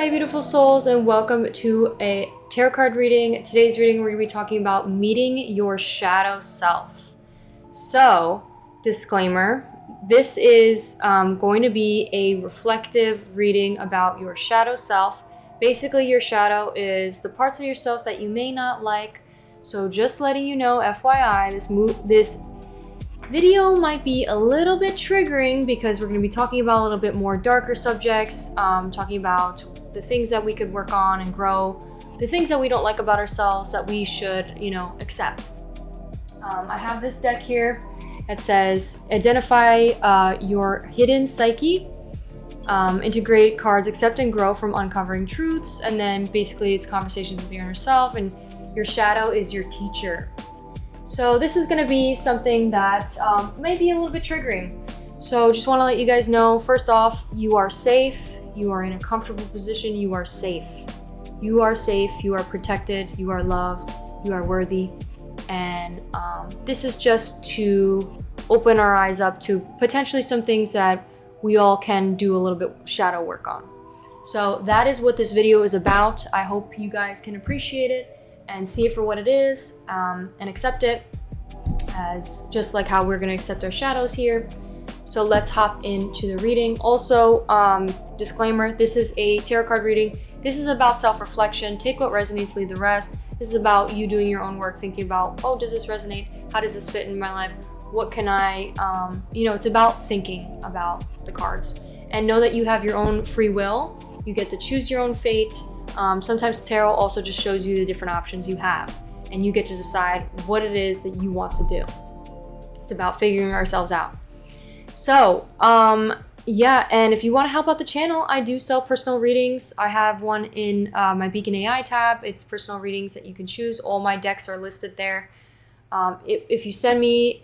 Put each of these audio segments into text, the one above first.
Hi beautiful souls, and welcome to a tarot card reading. Today's reading we're going to be talking about meeting your shadow self. So, disclaimer, this is going to be a reflective reading about your shadow self. Basically, your shadow is the parts of yourself that you may not like. So just letting you know, FYI, this video might be a little bit triggering because we're going to be talking about a little bit more darker subjects, talking about the things that we could work on and grow, the things that we don't like about ourselves that we should, accept. I have this deck here that says identify your hidden psyche, integrate cards, accept and grow from uncovering truths, and then basically it's conversations with your inner self, and your shadow is your teacher. So this is going to be something that may be a little bit triggering. So just want to let you guys know, first off, you are safe. You are in a comfortable position. You are safe. You are safe. You are protected. You are loved. You are worthy. And this is just to open our eyes up to potentially some things that we all can do a little bit shadow work on. So that is what this video is about. I hope you guys can appreciate it and see it for what it is, and accept it as just like how we're going to accept our shadows here. So let's hop into the reading. Also, disclaimer, this is a tarot card reading. This is about self-reflection. Take what resonates, leave the rest. This is about you doing your own work, thinking about, oh, does this resonate? How does this fit in my life? What can I, it's about thinking about the cards. And know that you have your own free will. You get to choose your own fate. Sometimes tarot also just shows you the different options you have, and you get to decide what it is that you want to do. It's about figuring ourselves out. So, and if you want to help out the channel, I do sell personal readings. I have one in my Beacon AI tab. It's personal readings that you can choose. All my decks are listed there. If you send me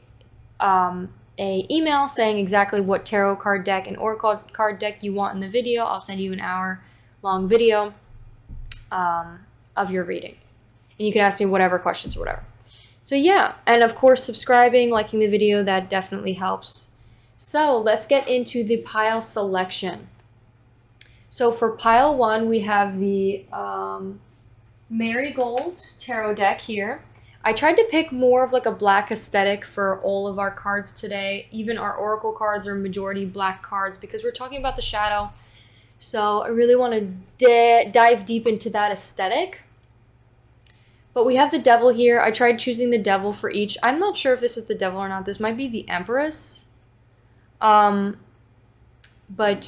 a email saying exactly what tarot card deck and oracle card deck you want in the video, I'll send you an hour-long video of your reading, and you can ask me whatever questions or whatever. So yeah, and of course subscribing, liking the video, that definitely helps. So let's get into the pile selection. So for pile 1, we have the Marigold tarot deck here. I tried to pick more of like a black aesthetic for all of our cards today. Even our oracle cards are majority black cards because we're talking about the shadow. So I really want to dive deep into that aesthetic. But we have the devil here. I tried choosing the devil for each. I'm not sure if this is the devil or not. This might be the Empress. But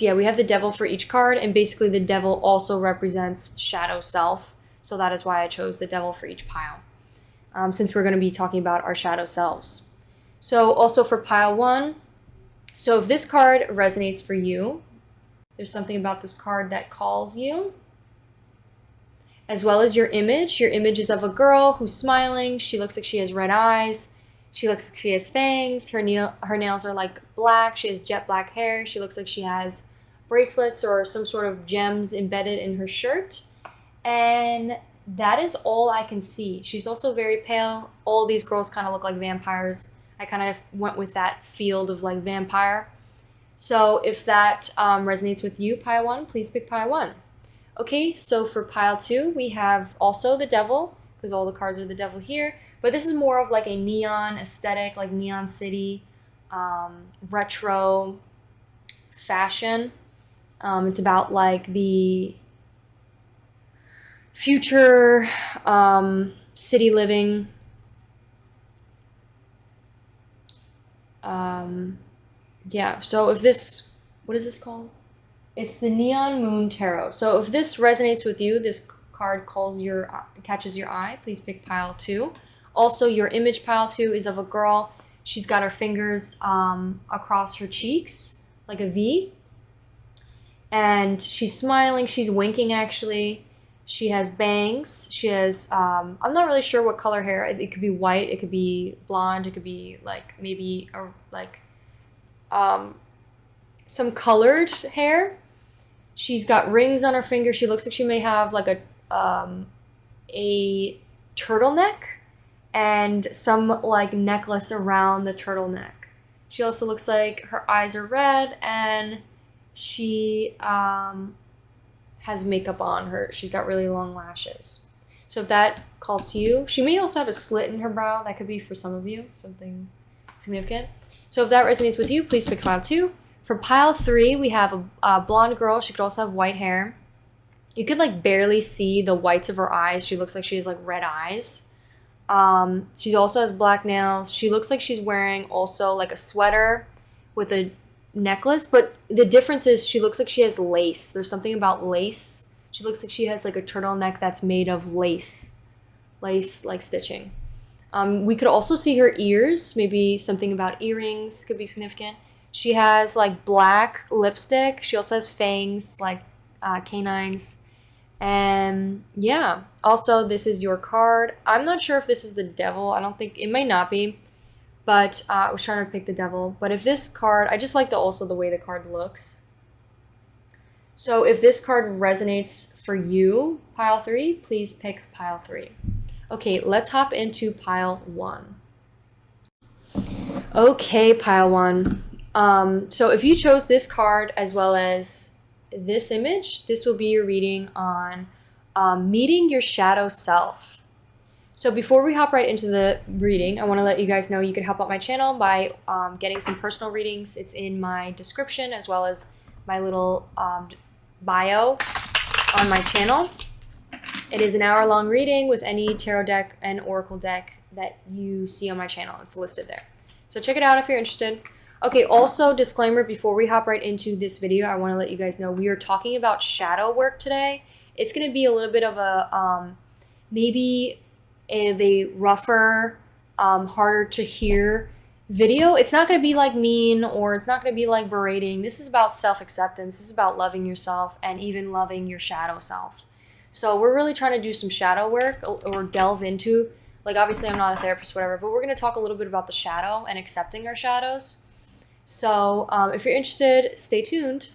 yeah, we have the devil for each card. And basically the devil also represents shadow self. So that is why I chose the devil for each pile. Since we're going to be talking about our shadow selves. So also for pile 1. So if this card resonates for you, there's something about this card that calls you, as well as your image. Your image is of a girl who's smiling. She looks like she has red eyes. She looks like she has fangs. Her nails are like black. She has jet black hair. She looks like she has bracelets or some sort of gems embedded in her shirt. And that is all I can see. She's also very pale. All these girls kind of look like vampires. I kind of went with that field of like vampire. So if that resonates with you, pile 1, please pick pile 1. Okay, so for pile 2, we have also the devil, because all the cards are the devil here. But this is more of like a neon aesthetic, like Neon City, retro fashion. It's about like the future city living. Yeah, so if this, what is this called? It's the Neon Moon Tarot. So if this resonates with you, this card catches your eye, please pick pile 2. Also, your image pile 2 is of a girl. She's got her fingers across her cheeks, like a V. And she's smiling, she's winking actually. She has bangs. She has, I'm not really sure what color hair. It could be white, it could be blonde, it could be like maybe some colored hair. She's got rings on her finger. She looks like she may have like a turtleneck and some like necklace around the turtleneck. She also looks like her eyes are red, and she has makeup on her. She's got really long lashes. So if that calls to you, she may also have a slit in her brow. That could be for some of you, something significant. So if that resonates with you, please pick pile 2. For pile 3, we have a blonde girl. She could also have white hair. You could like barely see the whites of her eyes. She looks like she has like red eyes. She also has black nails. She looks like she's wearing also like a sweater with a necklace, but the difference is she looks like she has lace. There's something about lace. She looks like she has like a turtleneck that's made of lace like stitching. We could also see her ears. Maybe something about earrings could be significant. She has like black lipstick. She also has fangs, like canines. And yeah, also this is your card. I'm not sure if this is the devil. I don't think, it might not be, but I was trying to pick the devil. But if this card, I just like also the way the card looks. So if this card resonates for you, pile 3, please pick pile 3. Okay, let's hop into pile 1. Okay, pile 1. So if you chose this card as well as this image, this will be your reading on meeting your shadow self. So before we hop right into the reading, I want to let you guys know you can help out my channel by getting some personal readings. It's in my description as well as my little bio on my channel. It is an hour-long reading with any tarot deck and oracle deck that you see on my channel. It's listed there. So check it out if you're interested. Okay, also disclaimer before we hop right into this video, I want to let you guys know we are talking about shadow work today. It's going to be a little bit of a, maybe a rougher, harder to hear video. It's not going to be like mean or it's not going to be like berating. This is about self-acceptance. This is about loving yourself and even loving your shadow self. So we're really trying to do some shadow work or delve into, like obviously I'm not a therapist, whatever, but we're going to talk a little bit about the shadow and accepting our shadows. So if you're interested, stay tuned,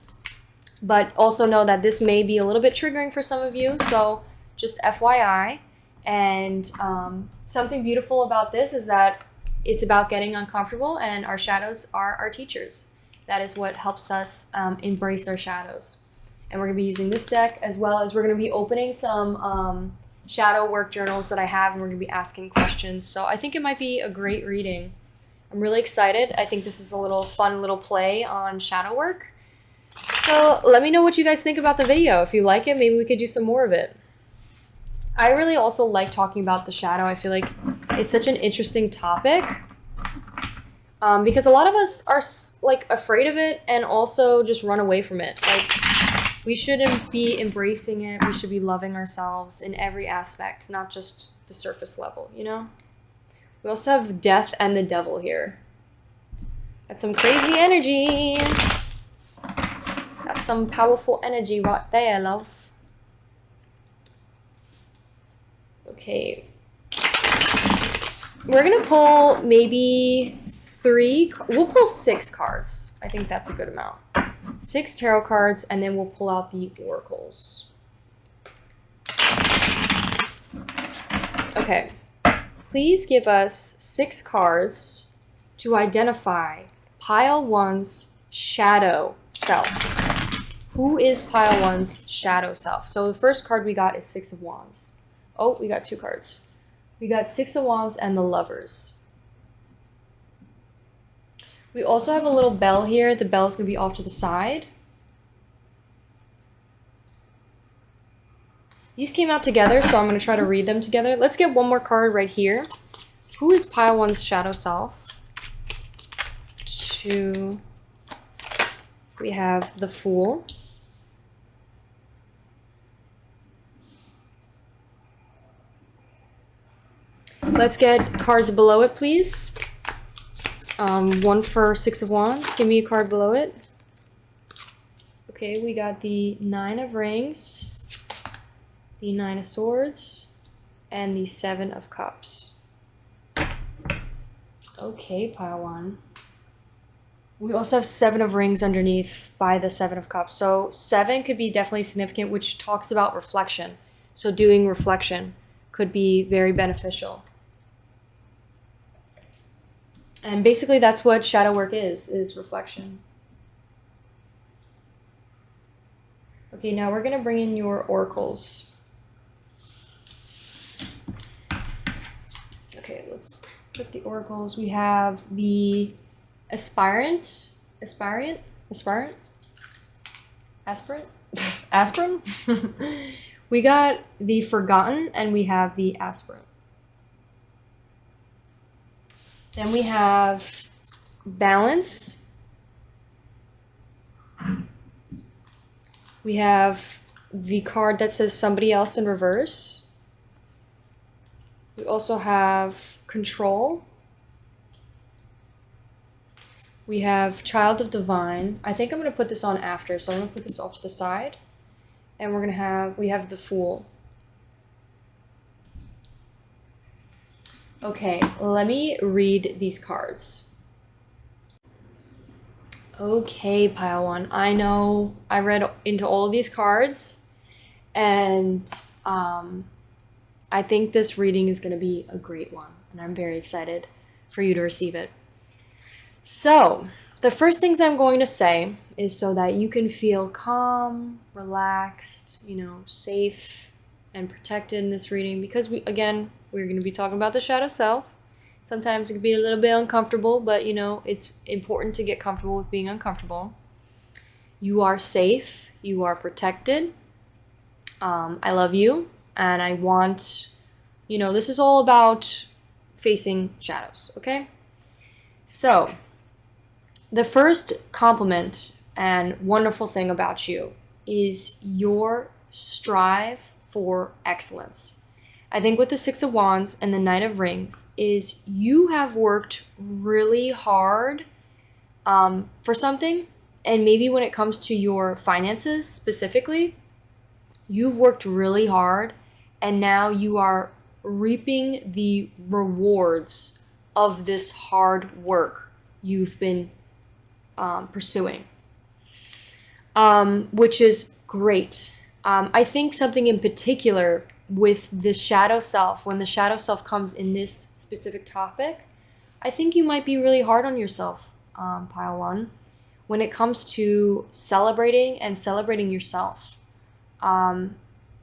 but also know that this may be a little bit triggering for some of you. So just FYI. And something beautiful about this is that it's about getting uncomfortable, and our shadows are our teachers. That is what helps us embrace our shadows. And we're going to be using this deck, as well as we're going to be opening some shadow work journals that I have, and we're going to be asking questions. So I think it might be a great reading. I'm really excited. I think this is a little fun little play on shadow work. So let me know what you guys think about the video. If you like it, maybe we could do some more of it. I really also like talking about the shadow. I feel like it's such an interesting topic because a lot of us are like afraid of it and also just run away from it. Like we shouldn't be embracing it. We should be loving ourselves in every aspect, not just the surface level, you know? We also have death and the devil here. That's some crazy energy. That's some powerful energy right there, love. Okay. We're going to pull maybe 3. We'll pull 6 cards. I think that's a good amount. 6 tarot cards, and then we'll pull out the oracles. Okay. Please give us 6 cards to identify pile 1's shadow self. Who is pile 1's shadow self? So the first card we got is 6 of Wands. Oh, we got 2 cards. We got 6 of Wands and the Lovers. We also have a little bell here. The bell is going to be off to the side. These came out together, so I'm going to try to read them together. Let's get one more card right here. Who is pile 1's shadow self? 2. We have the Fool. Let's get cards below it, please. One for 6 of Wands. Give me a card below it. Okay, we got the 9 of Rings, the 9 of Swords, and the 7 of Cups. Okay, pile 1. We also have 7 of Rings underneath by the 7 of Cups. So 7 could be definitely significant, which talks about reflection. So doing reflection could be very beneficial. And basically that's what shadow work is reflection. Okay, now we're gonna bring in your oracles. Okay, let's put the oracles. We have the aspirant, aspirant, aspirant. We got the forgotten, and we have the aspirant. Then we have balance. We have the card that says somebody else in reverse. We also have control. We have child of divine. I think I'm going to put this on after, so I'm going to put this off to the side. And we have the fool. Okay, let me read these cards. Okay, pile one. I know I read into all of these cards, and I think this reading is going to be a great one, and I'm very excited for you to receive it. So, the first things I'm going to say is so that you can feel calm, relaxed, safe and protected in this reading, because we're going to be talking about the shadow self. Sometimes it can be a little bit uncomfortable, but it's important to get comfortable with being uncomfortable. You are safe. You are protected. I love you. And I want, this is all about facing shadows, okay? So, the first compliment and wonderful thing about you is your strive for excellence. I think with the Six of Wands and the Knight of Rings is you have worked really hard for something, and maybe when it comes to your finances specifically, you've worked really hard, and now you are reaping the rewards of this hard work you've been pursuing, which is great. I think something in particular with the shadow self, when the shadow self comes in this specific topic, I think you might be really hard on yourself, pile one, when it comes to celebrating yourself.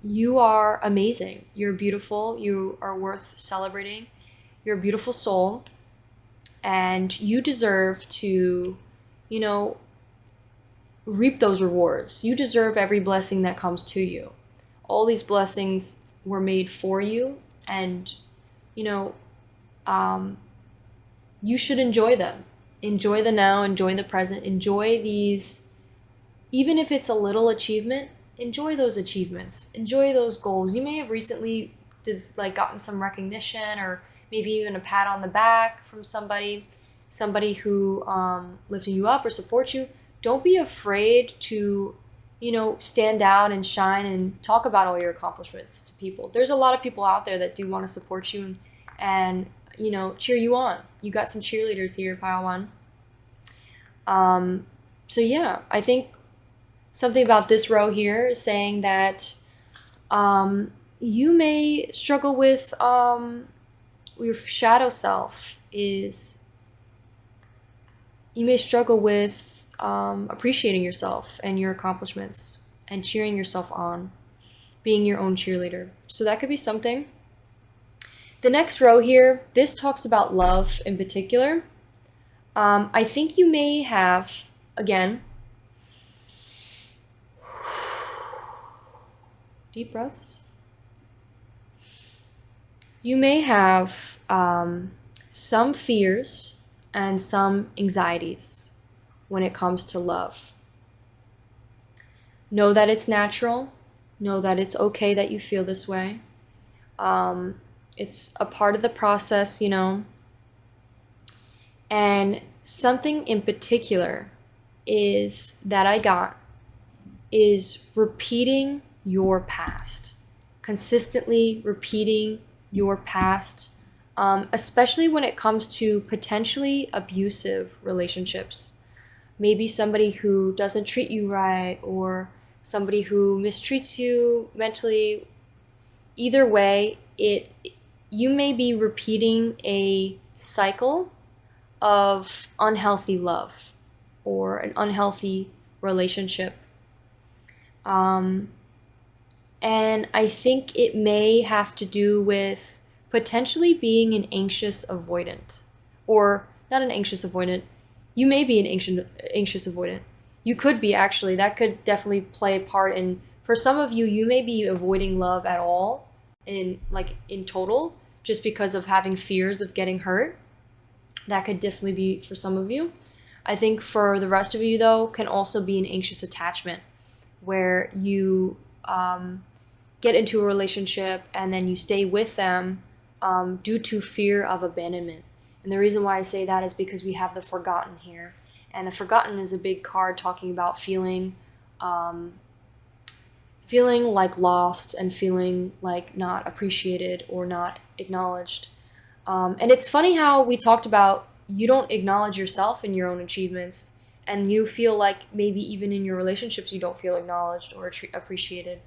You are amazing. You're beautiful. You are worth celebrating. You're a beautiful soul, and you deserve to, reap those rewards. You deserve every blessing that comes to you. All these blessings were made for you, and you should enjoy them. Enjoy the now, enjoy the present, enjoy these, even if it's a little achievement, enjoy those achievements, enjoy those goals. You may have recently just gotten some recognition, or maybe even a pat on the back from somebody who lifted you up or supports you. Don't be afraid to stand out and shine and talk about all your accomplishments to people. There's a lot of people out there that do want to support you and cheer you on. You got some cheerleaders here, pile one. So yeah, I think something about this row here is saying that you may struggle with your shadow self is, you may struggle with appreciating yourself and your accomplishments and cheering yourself on, being your own cheerleader. So that could be something. The next row here, this talks about love in particular. I think you may have, again, deep breaths. You may have some fears and some anxieties when it comes to love. Know that it's natural. Know that it's okay that you feel this way. It's a part of the process, And something in particular is that I got is repeating your past. Consistently repeating your past, especially when it comes to potentially abusive relationships. Maybe somebody who doesn't treat you right, or somebody who mistreats you mentally. Either way, you may be repeating a cycle of unhealthy love or an unhealthy relationship. And I think it may have to do with potentially being an anxious avoidant. Or not an anxious avoidant. You may be an anxious avoidant. You could be, actually. That could definitely play a part in, for some of you, you may be avoiding love at all, in total, just because of having fears of getting hurt. That could definitely be for some of you. I think for the rest of you, though, can also be an anxious attachment, where you get into a relationship and then you stay with them due to fear of abandonment. And the reason why I say that is because we have the Forgotten here. And the Forgotten is a big card talking about feeling like lost and feeling like not appreciated or not acknowledged. And it's funny how we talked about you don't acknowledge yourself in your own achievements, and you feel like maybe even in your relationships you don't feel acknowledged or appreciated.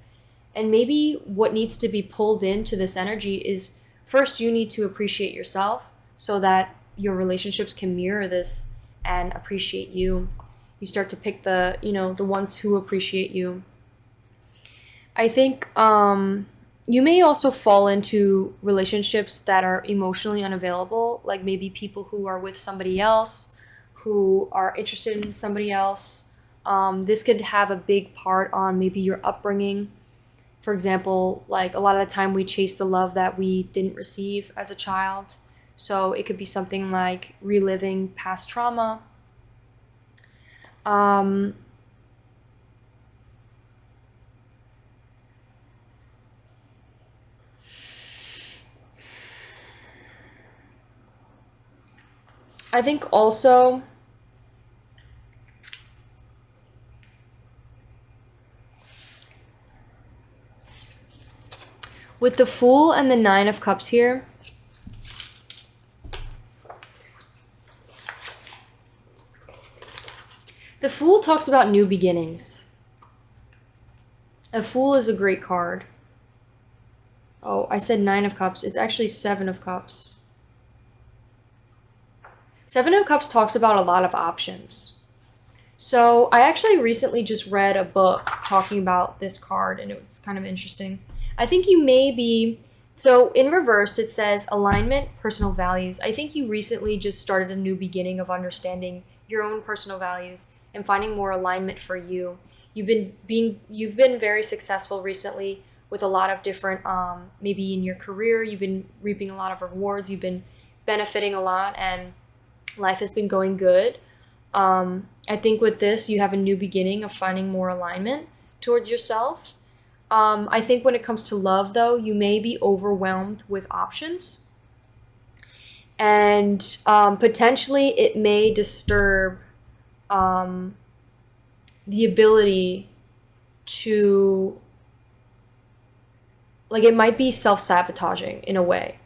And maybe what needs to be pulled into this energy is, first you need to appreciate yourself so that your relationships can mirror this and appreciate you. You start to pick the ones who appreciate you. I think you may also fall into relationships that are emotionally unavailable, like maybe people who are with somebody else, who are interested in somebody else. This could have a big part on maybe your upbringing. For example, like a lot of the time we chase the love that we didn't receive as a child. So it could be something like reliving past trauma. I think also with the Fool and the Nine of Cups here, the Fool talks about new beginnings. A Fool is a great card. Oh, I said Nine of Cups. It's actually Seven of Cups. Seven of Cups talks about a lot of options. So I actually recently just read a book talking about this card, and it was kind of interesting. I think you may be, so in reverse, it says alignment, personal values. I think you recently just started a new beginning of understanding your own personal values and finding more alignment for you. You've been very successful recently with a lot of different, maybe in your career, you've been reaping a lot of rewards, you've been benefiting a lot, and life has been going good. I think with this, you have a new beginning of finding more alignment towards yourself. I think when it comes to love, though, you may be overwhelmed with options. And potentially it may disturb the ability to, like, it might be self-sabotaging in a way,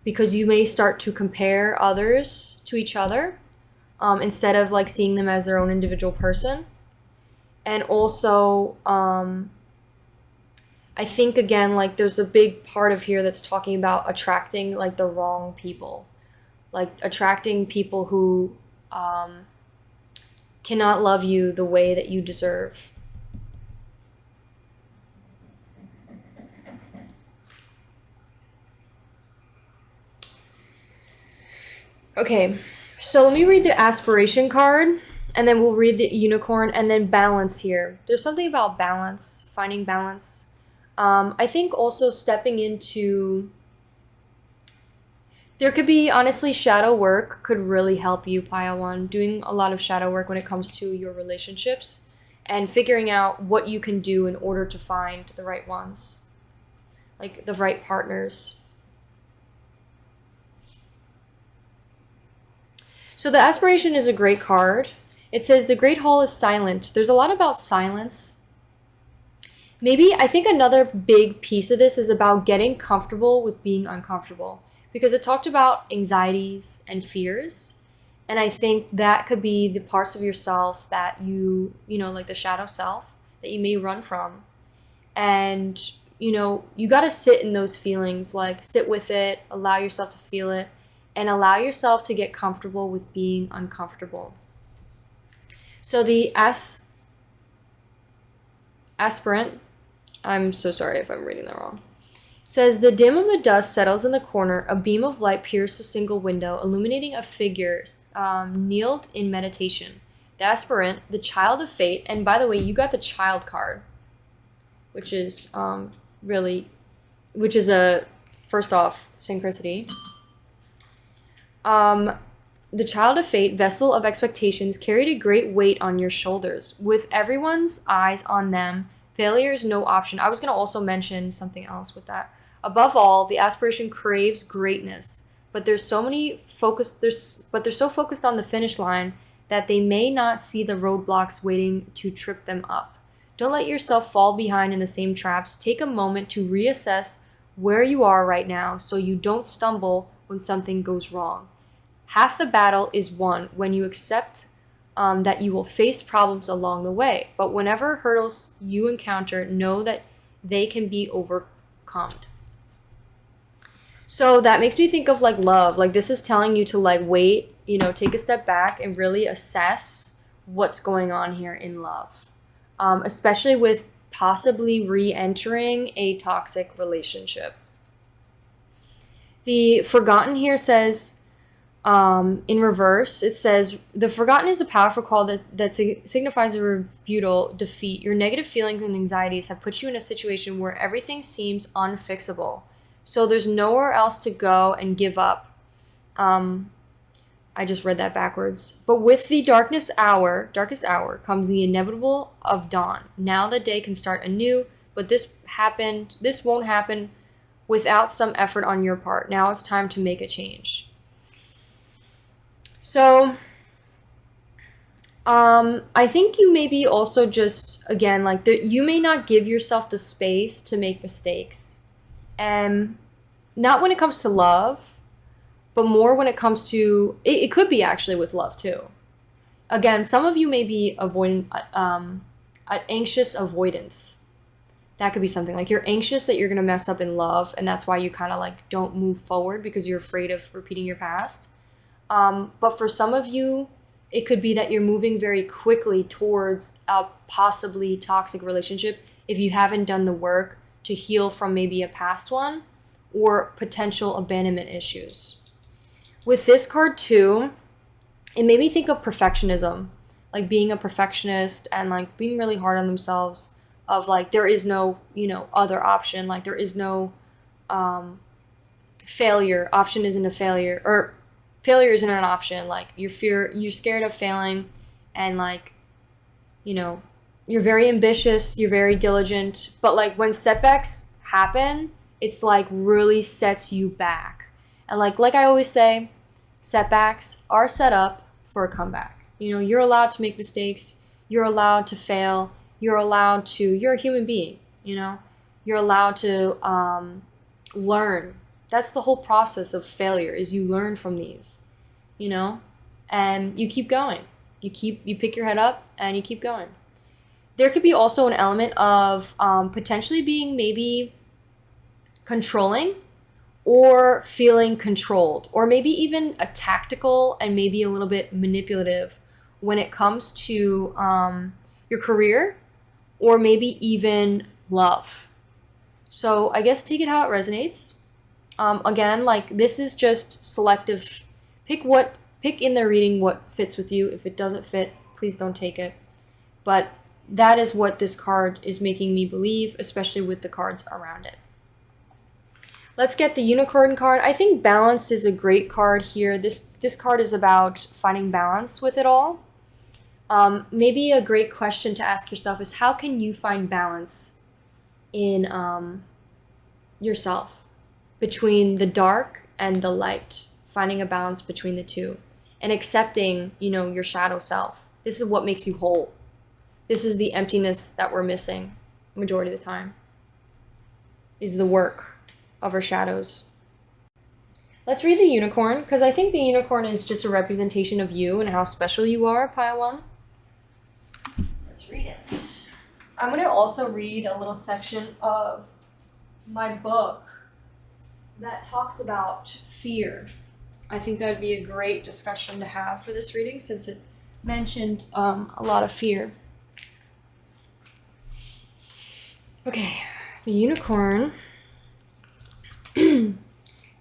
because you may start to compare others to each other instead of like seeing them as their own individual person. And also, I think again, like there's a big part of here that's talking about attracting like the wrong people, like attracting people who cannot love you the way that you deserve. Okay, so let me read the aspiration card, and then we'll read the unicorn, and then balance here. There's something about balance, finding balance. I think also stepping into, there could be, honestly, shadow work could really help you, Pile 1. Doing a lot of shadow work when it comes to your relationships and figuring out what you can do in order to find the right ones, like the right partners. So the aspiration is a great card. It says the Great Hall is silent. There's a lot about silence. Maybe I think another big piece of this is about getting comfortable with being uncomfortable, because it talked about anxieties and fears. And I think that could be the parts of yourself that you know, like the shadow self that you may run from. And, you know, you got to sit in those feelings, like sit with it, allow yourself to feel it, and allow yourself to get comfortable with being uncomfortable. So the aspirant, I'm so sorry if I'm reading that wrong, says, the dim of the dust settles in the corner. A beam of light pierces a single window, illuminating a figure kneeled in meditation. The aspirant, the child of fate, and by the way, you got the child card, which is which is a, first off, synchronicity. The child of fate, vessel of expectations, carried a great weight on your shoulders. With everyone's eyes on them, failure is no option. I was going to also mention something else with that. Above all, the aspiration craves greatness, but they're so focused on the finish line that they may not see the roadblocks waiting to trip them up. Don't let yourself fall behind in the same traps. Take a moment to reassess where you are right now so you don't stumble when something goes wrong. Half the battle is won when you accept that you will face problems along the way. But whenever hurdles you encounter, know that they can be overcome. So that makes me think of like love. Like this is telling you to like wait, take a step back and really assess what's going on here in love. Especially with possibly re-entering a toxic relationship. The forgotten here says, in reverse, it says, the forgotten is a powerful call that signifies a rebutal defeat. Your negative feelings and anxieties have put you in a situation where everything seems unfixable. So there's nowhere else to go and give up. I just read that backwards. But with the darkest hour comes the inevitable of dawn. Now the day can start anew, but this won't happen without some effort on your part. Now it's time to make a change. So, I think you maybe also just, again, like you may not give yourself the space to make mistakes. And not when it comes to love, but more when it comes to, it could be actually with love too. Again, some of you may be anxious avoidance. That could be something like you're anxious that you're going to mess up in love. And that's why you kind of like don't move forward because you're afraid of repeating your past. But for some of you, it could be that you're moving very quickly towards a possibly toxic relationship if you haven't done the work to heal from maybe a past one or potential abandonment issues. With this card too, it made me think of perfectionism, like being a perfectionist and like being really hard on themselves of like, there is no, other option. Like there is no failure. Option isn't a failure, or failure isn't an option. Like you're scared of failing, and like, you're very ambitious, you're very diligent, but like when setbacks happen, it's like really sets you back. And like I always say, setbacks are set up for a comeback. You're allowed to make mistakes, you're allowed to fail, you're a human being, you're allowed to learn. That's the whole process of failure, is you learn from these, and you keep going. You pick your head up and you keep going. There could be also an element of potentially being maybe controlling or feeling controlled, or maybe even a tactical and maybe a little bit manipulative when it comes to your career or maybe even love. So I guess take it how it resonates. Again, like this is just selective. Pick in the reading what fits with you. If it doesn't fit, please don't take it. But that is what this card is making me believe, especially with the cards around it. Let's get the unicorn card. I think balance is a great card here. This card is about finding balance with it all. Maybe a great question to ask yourself is, how can you find balance in yourself, between the dark and the light, finding a balance between the two and accepting, your shadow self. This is what makes you whole. This is the emptiness that we're missing majority of the time, is the work of our shadows. Let's read the unicorn, because I think the unicorn is just a representation of you and how special you are, Pile 1. Let's read it. I'm going to also read a little section of my book that talks about fear. I think that would be a great discussion to have for this reading, since it mentioned a lot of fear. Okay, the unicorn. It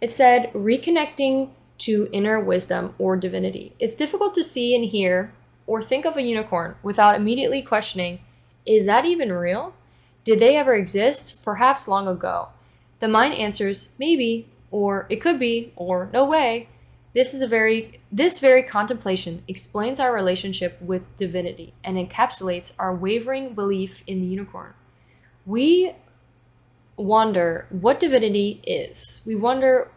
said, reconnecting to inner wisdom or divinity. It's difficult to see and hear or think of a unicorn without immediately questioning, is that even real? Did they ever exist? Perhaps long ago. The mind answers, maybe, or it could be, or no way. This very contemplation explains our relationship with divinity and encapsulates our wavering belief in the unicorn. We wonder what divinity is. We wonder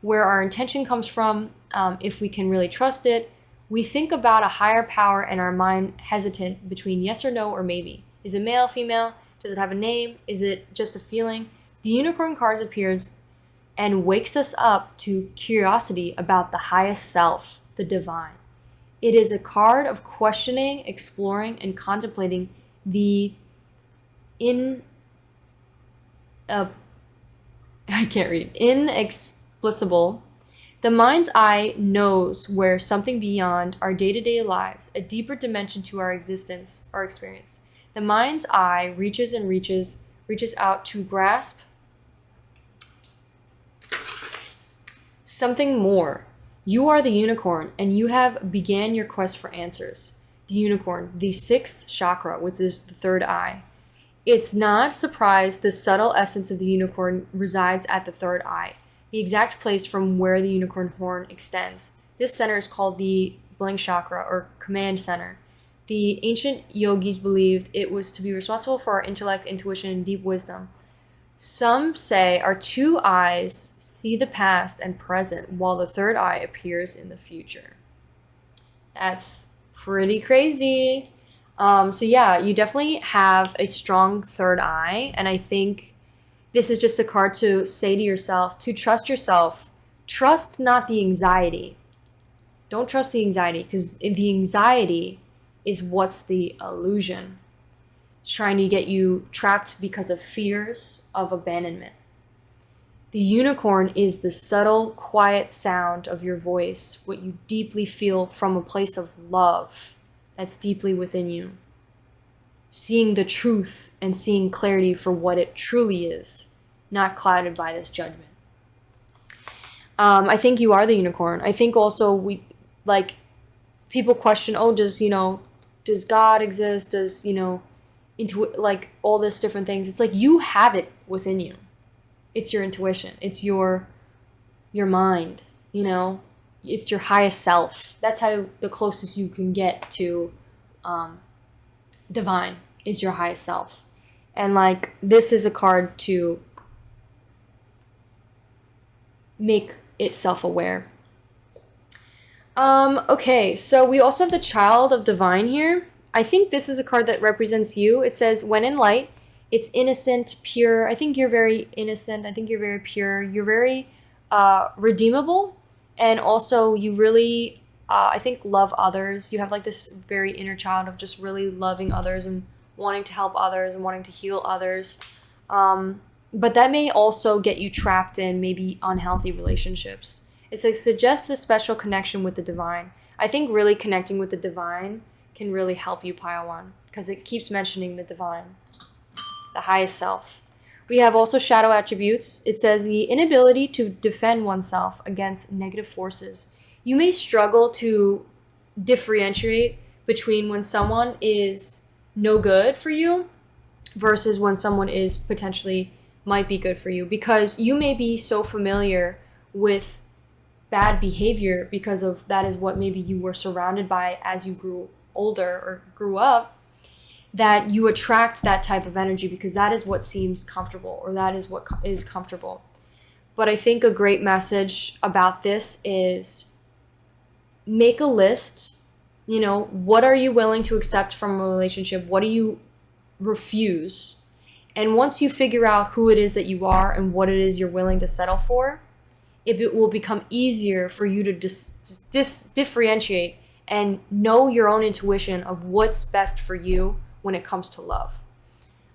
where our intention comes from, if we can really trust it. We think about a higher power and our mind hesitant between yes or no or maybe. Is it male, female? Does it have a name? Is it just a feeling? The unicorn card appears and wakes us up to curiosity about the highest self, the divine. It is a card of questioning, exploring, and contemplating the inexplicable. The mind's eye knows where something beyond our day-to-day lives, a deeper dimension to our existence, our experience. The mind's eye reaches out to grasp something more. You are the unicorn, and you have began your quest for answers. The unicorn, the sixth chakra, which is the third eye. It's not surprise the subtle essence of the unicorn resides at the third eye, the exact place from where the unicorn horn extends. This center is called the blank chakra, or command center. The ancient yogis believed it was to be responsible for our intellect, intuition, and deep wisdom. Some say our two eyes see the past and present, while the third eye appears in the future. That's pretty crazy. So yeah, you definitely have a strong third eye, and I think this is just a card to say to yourself, to trust yourself. Trust not the anxiety. Don't trust the anxiety, because the anxiety is what's the illusion. It's trying to get you trapped because of fears of abandonment. The unicorn is the subtle, quiet sound of your voice, what you deeply feel from a place of love that's deeply within you. Seeing the truth and seeing clarity for what it truly is, not clouded by this judgment. I think you are the unicorn. I think also people question, does God exist? Does, all this different things. It's like you have it within you. It's your intuition. It's your mind, It's your highest self. That's how the closest you can get to divine is your highest self. And this is a card to make it self-aware. Okay, so we also have the Child of Divine here. I think this is a card that represents you. It says, when in light, it's innocent, pure. I think you're very innocent. I think you're very pure. You're very redeemable. And also you really, I think, love others. You have this very inner child of just really loving others and wanting to help others and wanting to heal others. But that may also get you trapped in maybe unhealthy relationships. It suggests a special connection with the divine. I think really connecting with the divine can really help you, Padawan, because it keeps mentioning the divine, the highest self. We have also shadow attributes. It says the inability to defend oneself against negative forces. You may struggle to differentiate between when someone is no good for you versus when someone is potentially might be good for you, because you may be so familiar with bad behavior because of that is what maybe you were surrounded by as you grew older or grew up, that you attract that type of energy because that is what seems comfortable, or that is what is comfortable. But I think a great message about this is make a list. What are you willing to accept from a relationship? What do you refuse? And once you figure out who it is that you are and what it is you're willing to settle for, it will become easier for you to differentiate and know your own intuition of what's best for you when it comes to love.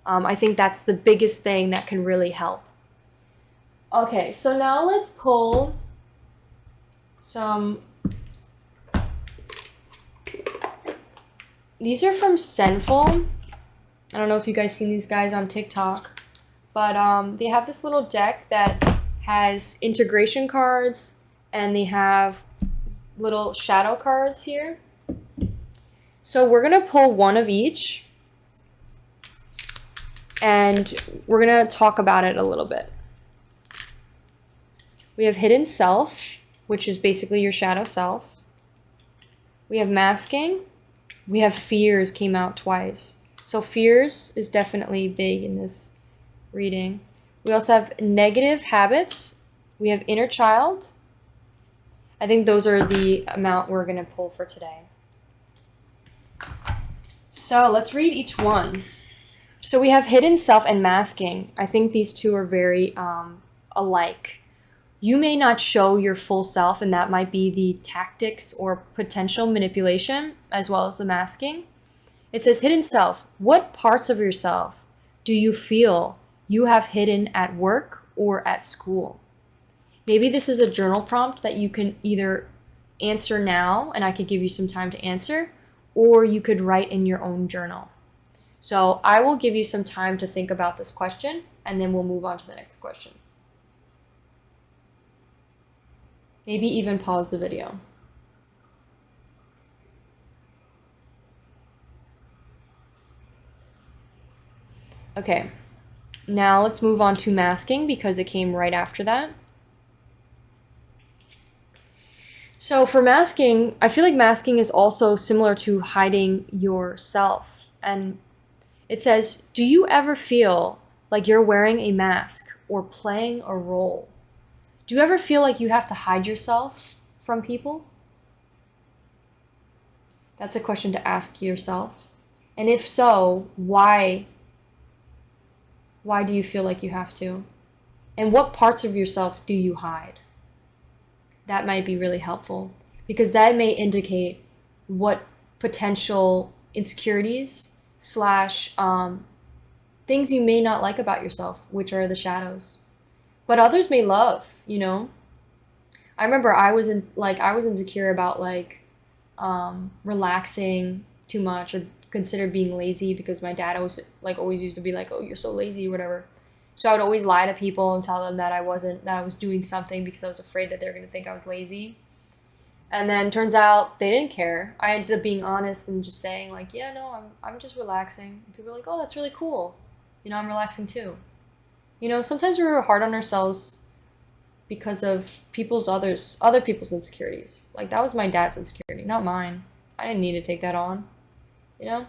I think that's the biggest thing that can really help. Okay, so now let's pull some. These are from Senful. I don't know if you guys seen these guys on TikTok. But they have this little deck that has integration cards, and they have little shadow cards here. So we're going to pull one of each, and we're going to talk about it a little bit. We have hidden self, which is basically your shadow self. We have masking. We have fears came out twice. So fears is definitely big in this reading. We also have negative habits. We have inner child. I think those are the amount we're going to pull for today. So let's read each one. So we have hidden self and masking. I think these two are very alike. You may not show your full self, and that might be the tactics or potential manipulation, as well as the masking. It says hidden self. What parts of yourself do you feel you have hidden at work or at school? Maybe this is a journal prompt that you can either answer now, and I could give you some time to answer, or you could write in your own journal. So I will give you some time to think about this question, and then we'll move on to the next question. Maybe even pause the video. Okay, now let's move on to masking because it came right after that. So for masking, I feel like masking is also similar to hiding yourself. And it says, do you ever feel like you're wearing a mask or playing a role? Do you ever feel like you have to hide yourself from people? That's a question to ask yourself. And if so, why? Why do you feel like you have to? And what parts of yourself do you hide? That might be really helpful because that may indicate what potential insecurities / things you may not like about yourself, which are the shadows. But others may love, you know. I remember I was insecure about relaxing too much or considered being lazy because my dad was always used to be like, oh, you're so lazy or whatever. So I would always lie to people and tell them that I was doing something because I was afraid that they were going to think I was lazy. And then turns out they didn't care. I ended up being honest and just saying like, yeah, no, I'm just relaxing. And people are like, oh, that's really cool. You know, I'm relaxing too. You know, sometimes we're hard on ourselves because of other people's insecurities. Like that was my dad's insecurity, not mine. I didn't need to take that on, you know?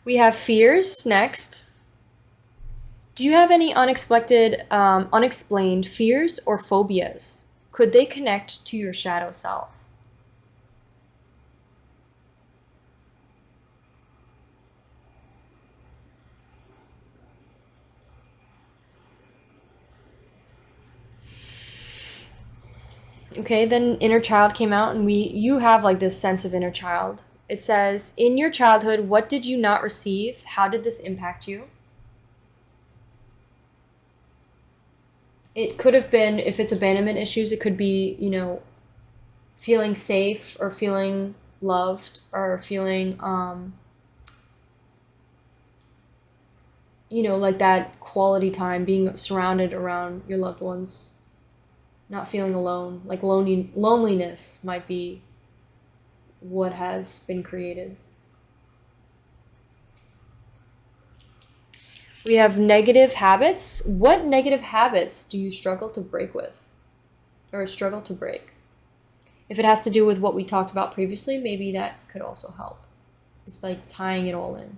We have fears next. Do you have any unexplained fears or phobias? Could they connect to your shadow self? Okay, then inner child came out, and you have like this sense of inner child. It says, in your childhood, what did you not receive? How did this impact you? It could have been, if it's abandonment issues, it could be, you know, feeling safe or feeling loved or feeling, you know, like that quality time, being surrounded around your loved ones, not feeling alone. Like loneliness might be what has been created. We have negative habits. What negative habits do you struggle to break with or struggle to break? If it has to do with what we talked about previously, maybe that could also help. It's like tying it all in.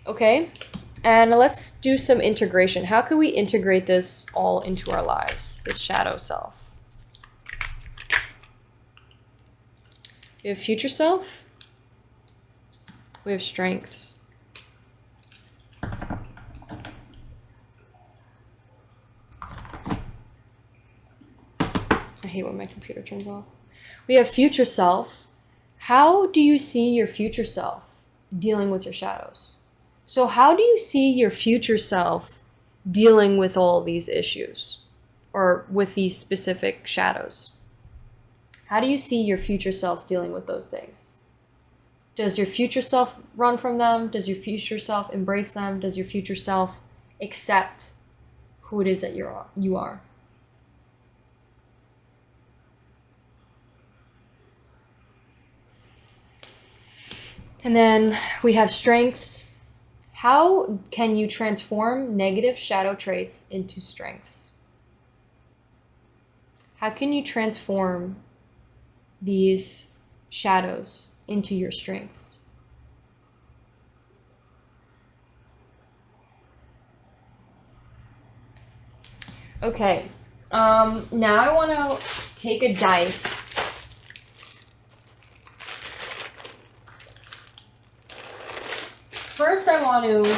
Okay, and let's do some integration. How can we integrate this all into our lives, this shadow self? We have future self. We have strengths. I hate when my computer turns off. We have future self. How do you see your future self dealing with your shadows? So how do you see your future self dealing with all these issues or with these specific shadows? How do you see your future self dealing with those things? Does your future self run from them? Does your future self embrace them? Does your future self accept who it is that you are? And then we have strengths. How can you transform negative shadow traits into strengths? How can you transform these shadows into your strengths? Okay, now I want to take a dice. First, I want to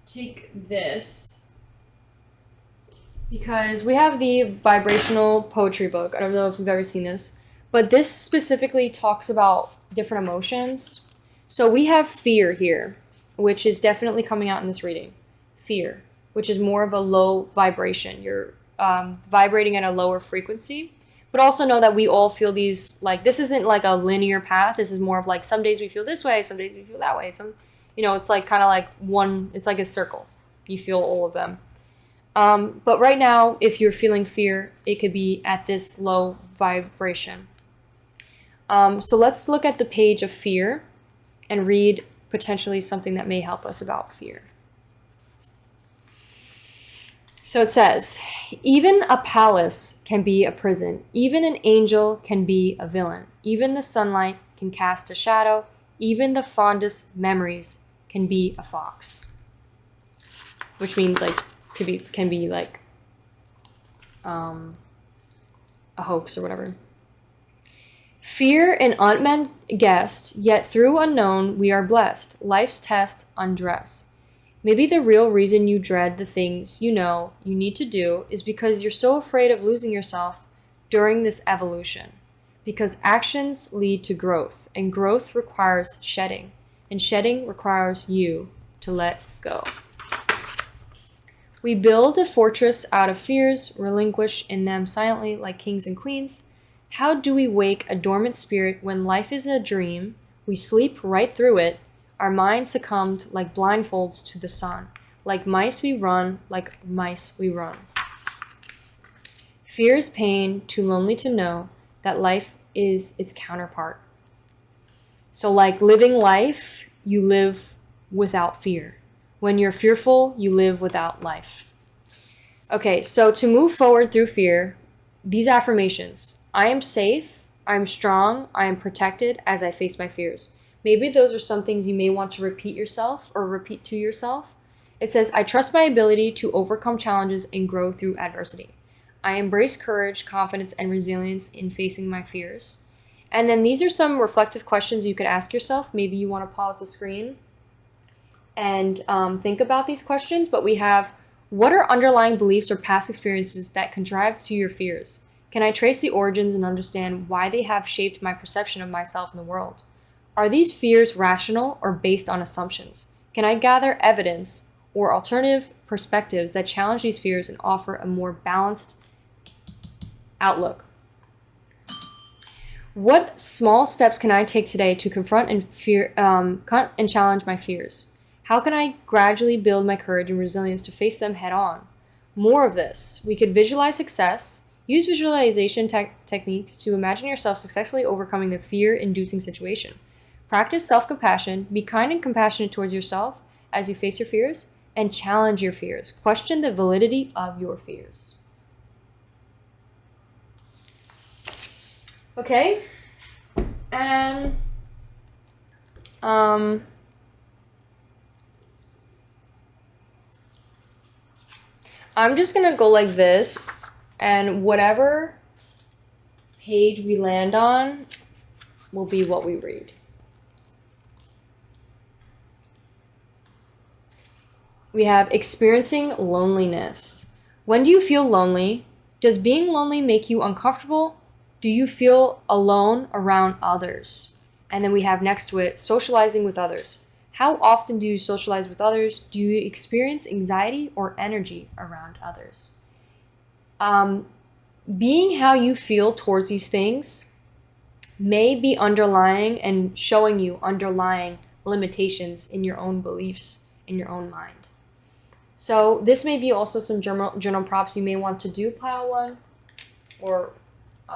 take this because we have the vibrational poetry book. I don't know if you've ever seen this, but this specifically talks about different emotions. So we have fear here, which is definitely coming out in this reading. Fear, which is more of a low vibration. You're vibrating at a lower frequency. But also know that we all feel these, like, this isn't like a linear path. This is more of like some days we feel this way, some days we feel that way. It's like kind of like it's like a circle. You feel all of them. But right now, if you're feeling fear, it could be at this low vibration. So let's look at the page of fear and read potentially something that may help us about fear. So it says, even a palace can be a prison. Even an angel can be a villain. Even the sunlight can cast a shadow. Even the fondest memories can be a fox. Which means like can be like a hoax or whatever. Fear an unmet guest, yet through unknown we are blessed. Life's test undress. Maybe the real reason you dread the things you know you need to do is because you're so afraid of losing yourself during this evolution. Because actions lead to growth, and growth requires shedding, and shedding requires you to let go. We build a fortress out of fears, relinquish in them silently like kings and queens. How do we wake a dormant spirit when life is a dream? We sleep right through it. Our minds succumbed like blindfolds to the sun. Like mice we run, like mice we run. Fear is pain, too lonely to know that life is its counterpart. So like living life, you live without fear. When you're fearful, you live without life. Okay, so to move forward through fear, these affirmations. I am safe, I am strong, I am protected as I face my fears. Maybe those are some things you may want to repeat to yourself. It says, I trust my ability to overcome challenges and grow through adversity. I embrace courage, confidence, and resilience in facing my fears. And then these are some reflective questions you could ask yourself. Maybe you want to pause the screen and think about these questions. But we have, what are underlying beliefs or past experiences that contribute to your fears? Can I trace the origins and understand why they have shaped my perception of myself in the world? Are these fears rational or based on assumptions? Can I gather evidence or alternative perspectives that challenge these fears and offer a more balanced outlook? What small steps can I take today to confront and challenge my fears? How can I gradually build my courage and resilience to face them head on? More of this. We could visualize success. Use visualization techniques to imagine yourself successfully overcoming the fear-inducing situation. Practice self-compassion. Be kind and compassionate towards yourself as you face your fears, and challenge your fears. Question the validity of your fears. Okay? And I'm just gonna go like this, and whatever page we land on will be what we read. We have experiencing loneliness. When do you feel lonely? Does being lonely make you uncomfortable? Do you feel alone around others? And then we have next to it, socializing with others. How often do you socialize with others? Do you experience anxiety or energy around others? Being how you feel towards these things may be underlying and showing you underlying limitations in your own beliefs, in your own mind. So this may be also some journal prompts you may want to do, pile one, or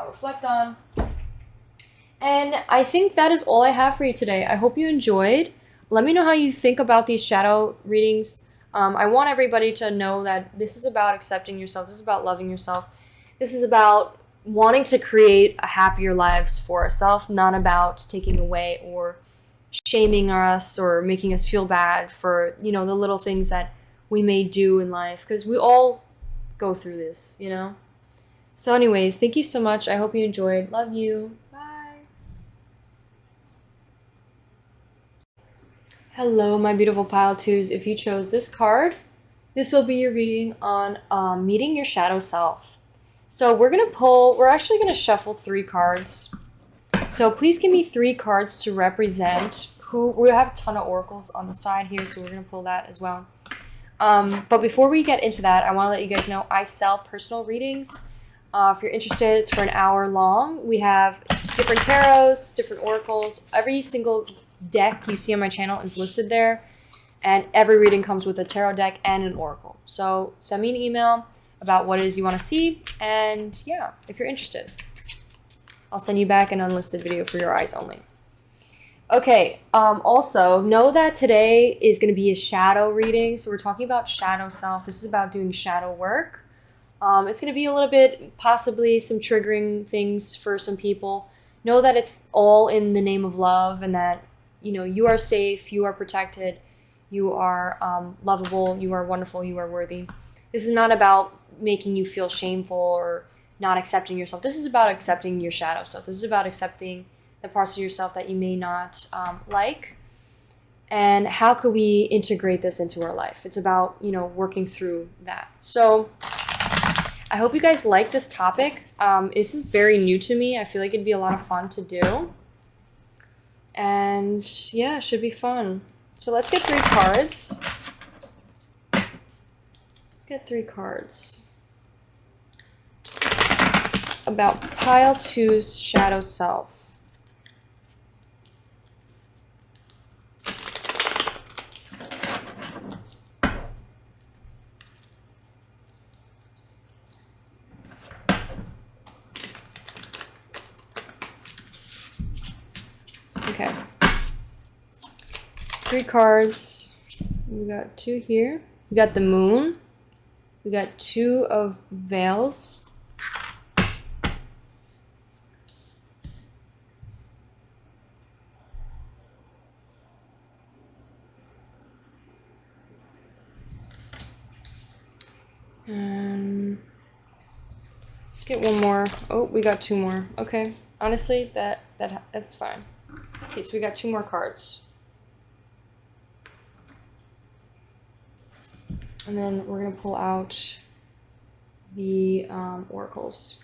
reflect on. And I think that is all I have for you today. I hope you enjoyed. Let me know how you think about these shadow readings. I want everybody to know that this is about accepting yourself. This is about loving yourself. This is about wanting to create a happier lives for ourselves, not about taking away or shaming us or making us feel bad for, the little things that we may do in life, because we all go through this, So anyways, thank you so much. I hope you enjoyed. Love you. Bye. Hello, my beautiful pile twos. If you chose this card, this will be your reading on meeting your shadow self. So we're actually going to shuffle 3 cards. So please give me 3 cards to represent who, we have a ton of oracles on the side here, so we're going to pull that as well. But before we get into that, I want to let you guys know I sell personal readings. If you're interested, it's for an hour long. We have different tarots, different oracles. Every single deck you see on my channel is listed there. And every reading comes with a tarot deck and an oracle. So send me an email about what it is you want to see. And yeah, if you're interested, I'll send you back an unlisted video for your eyes only. Okay, also know that today is going to be a shadow reading. So we're talking about shadow self. This is about doing shadow work. It's going to be a little bit, possibly some triggering things for some people. Know that it's all in the name of love, and that, you are safe, you are protected, you are lovable, you are wonderful, you are worthy. This is not about making you feel shameful or not accepting yourself. This is about accepting your shadow self. This is about accepting the parts of yourself that you may not like, and how could we integrate this into our life. It's about, working through that. So I hope you guys like this topic. This is very new to me. I feel like it'd be a lot of fun to do. And yeah, it should be fun. So let's get 3 cards. Let's get 3 cards about pile 2's shadow self. Okay. 3 cards. We got 2 here. We got the moon. We got 2 of veils. And let's get 1 more. Oh, we got 2 more. Okay. Honestly, that's fine. Okay, so we got 2 more cards. And then we're going to pull out the oracles.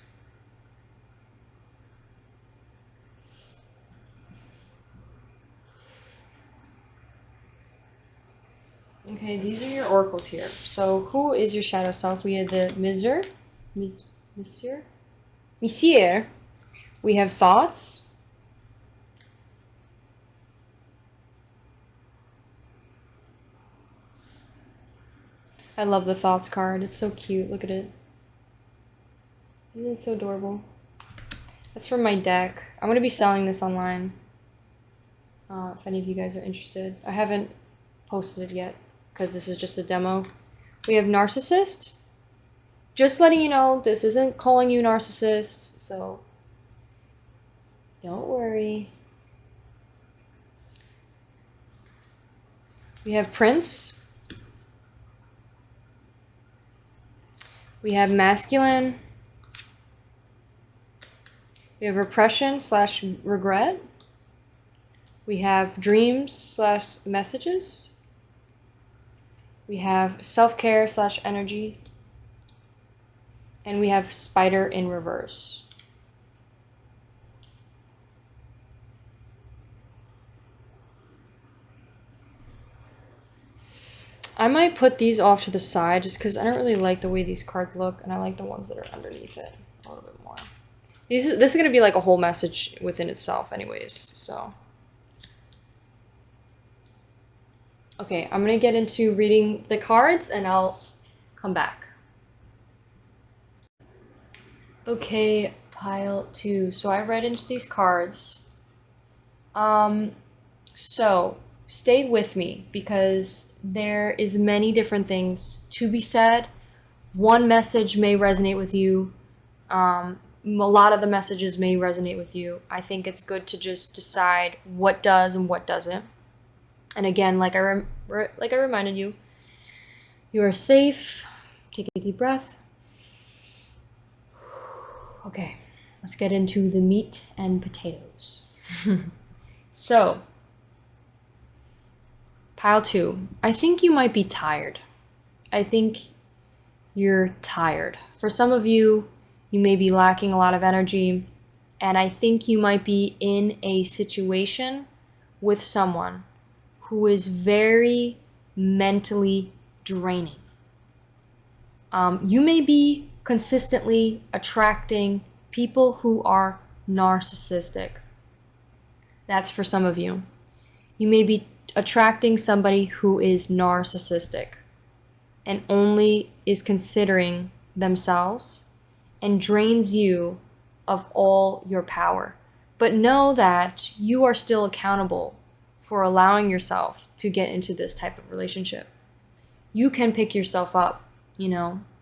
Okay, these are your oracles here. So who is your shadow self? We had the Monsieur. We have thoughts. I love the thoughts card. It's so cute. Look at it. Isn't it so adorable? That's from my deck. I'm going to be selling this online. If any of you guys are interested. I haven't posted it yet because this is just a demo. We have narcissist. Just letting you know, this isn't calling you narcissist, so don't worry. We have prince. We have masculine. We have repression / regret. We have dreams / messages. We have self-care / energy. And we have spider in reverse. I might put these off to the side just because I don't really like the way these cards look, and I like the ones that are underneath it a little bit more. This is going to be like a whole message within itself anyways, so. Okay, I'm going to get into reading the cards and I'll come back. Okay, pile 2. So I read into these cards. So stay with me because there is many different things to be said. One message may resonate with you. A lot of the messages may resonate with you. I think it's good to just decide what does and what doesn't. And again, like I reminded you, you are safe. Take a deep breath. Okay, let's get into the meat and potatoes. So, pile 2. I think you might be tired. I think you're tired. For some of you, you may be lacking a lot of energy, and I think you might be in a situation with someone who is very mentally draining. You may be consistently attracting people who are narcissistic. That's for some of you. You may be attracting somebody who is narcissistic and only is considering themselves and drains you of all your power. But know that you are still accountable for allowing yourself to get into this type of relationship. You can pick yourself up,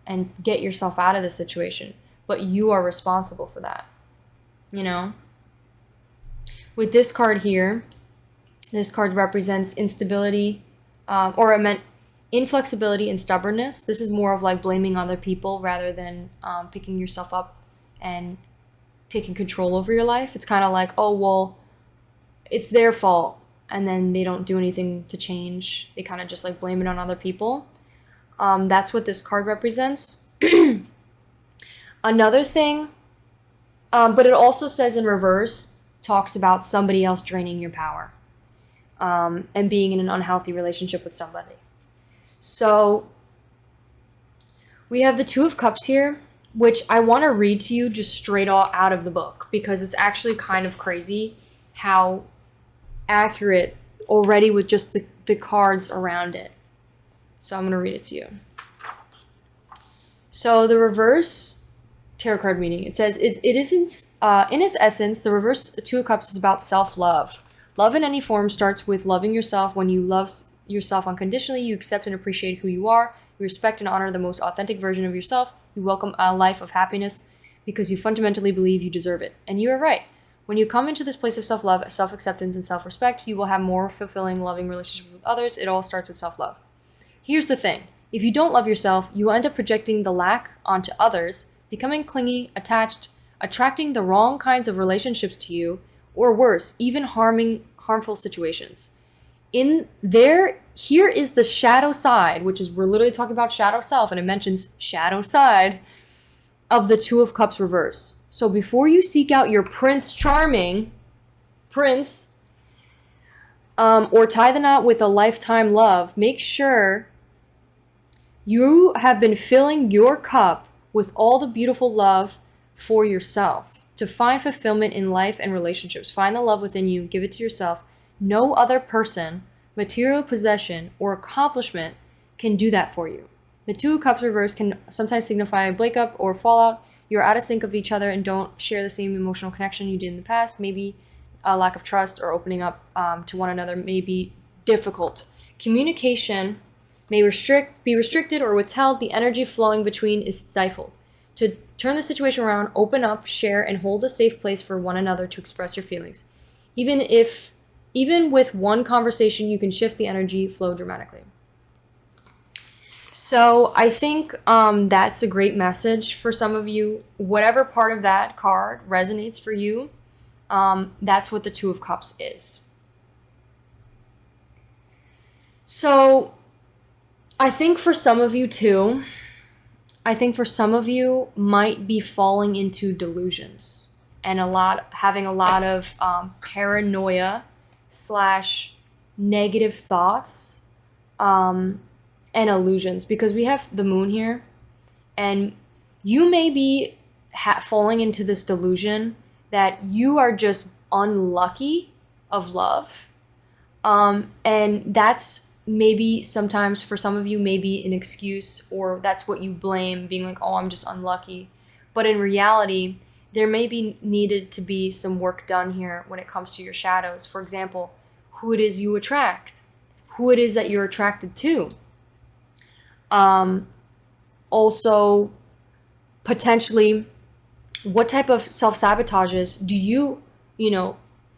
and get yourself out of the situation, but you are responsible for that, With this card here, this card represents instability, or it meant inflexibility and stubbornness. This is more of like blaming other people rather than picking yourself up and taking control over your life. It's kind of like, oh, well, it's their fault. And then they don't do anything to change. They kind of just like blame it on other people. That's what this card represents. Another thing, but it also says in reverse, talks about somebody else draining your power and being in an unhealthy relationship with somebody. So we have the Two of Cups here, which I want to read to you just straight out of the book because it's actually kind of crazy how accurate already with just the cards around it. So I'm going to read it to you. So the reverse tarot card reading, it says, it isn't, in its essence, the reverse Two of Cups is about self-love. Love in any form starts with loving yourself. When you love yourself unconditionally, you accept and appreciate who you are. You respect and honor the most authentic version of yourself. You welcome a life of happiness because you fundamentally believe you deserve it. And you are right. When you come into this place of self-love, self-acceptance, and self-respect, you will have more fulfilling, loving relationships with others. It all starts with self-love. Here's the thing. If you don't love yourself, you end up projecting the lack onto others, becoming clingy, attached, attracting the wrong kinds of relationships to you, or worse, even harmful situations. Here is the shadow side, which is, we're literally talking about shadow self, and it mentions shadow side of the Two of Cups reverse. So before you seek out your Prince Charming, or tie the knot with a lifetime love, make sure you have been filling your cup with all the beautiful love for yourself. To find fulfillment in life and relationships, find the love within you, give it to yourself. No other person, material possession, or accomplishment can do that for you. The Two of Cups reverse can sometimes signify a breakup or fallout. You're out of sync of each other and don't share the same emotional connection you did in the past. Maybe a lack of trust or opening up to one another may be difficult. Communication may be restricted or withheld. The energy flowing between is stifled. To turn the situation around, open up, share, and hold a safe place for one another to express your feelings. Even with one conversation, you can shift the energy flow dramatically. So I think that's a great message for some of you. Whatever part of that card resonates for you, that's what the Two of Cups is. So I think for some of you too, might be falling into delusions and having a lot of paranoia / negative thoughts and illusions, because we have the moon here, and you may be falling into this delusion that you are just unlucky of love. And that's maybe sometimes for some of you, maybe an excuse, or that's what you blame, being like, oh, I'm just unlucky. But in reality, there may be needed to be some work done here when it comes to your shadows. For example, who it is you attract, who it is that you're attracted to. Also, potentially, what type of self-sabotages do you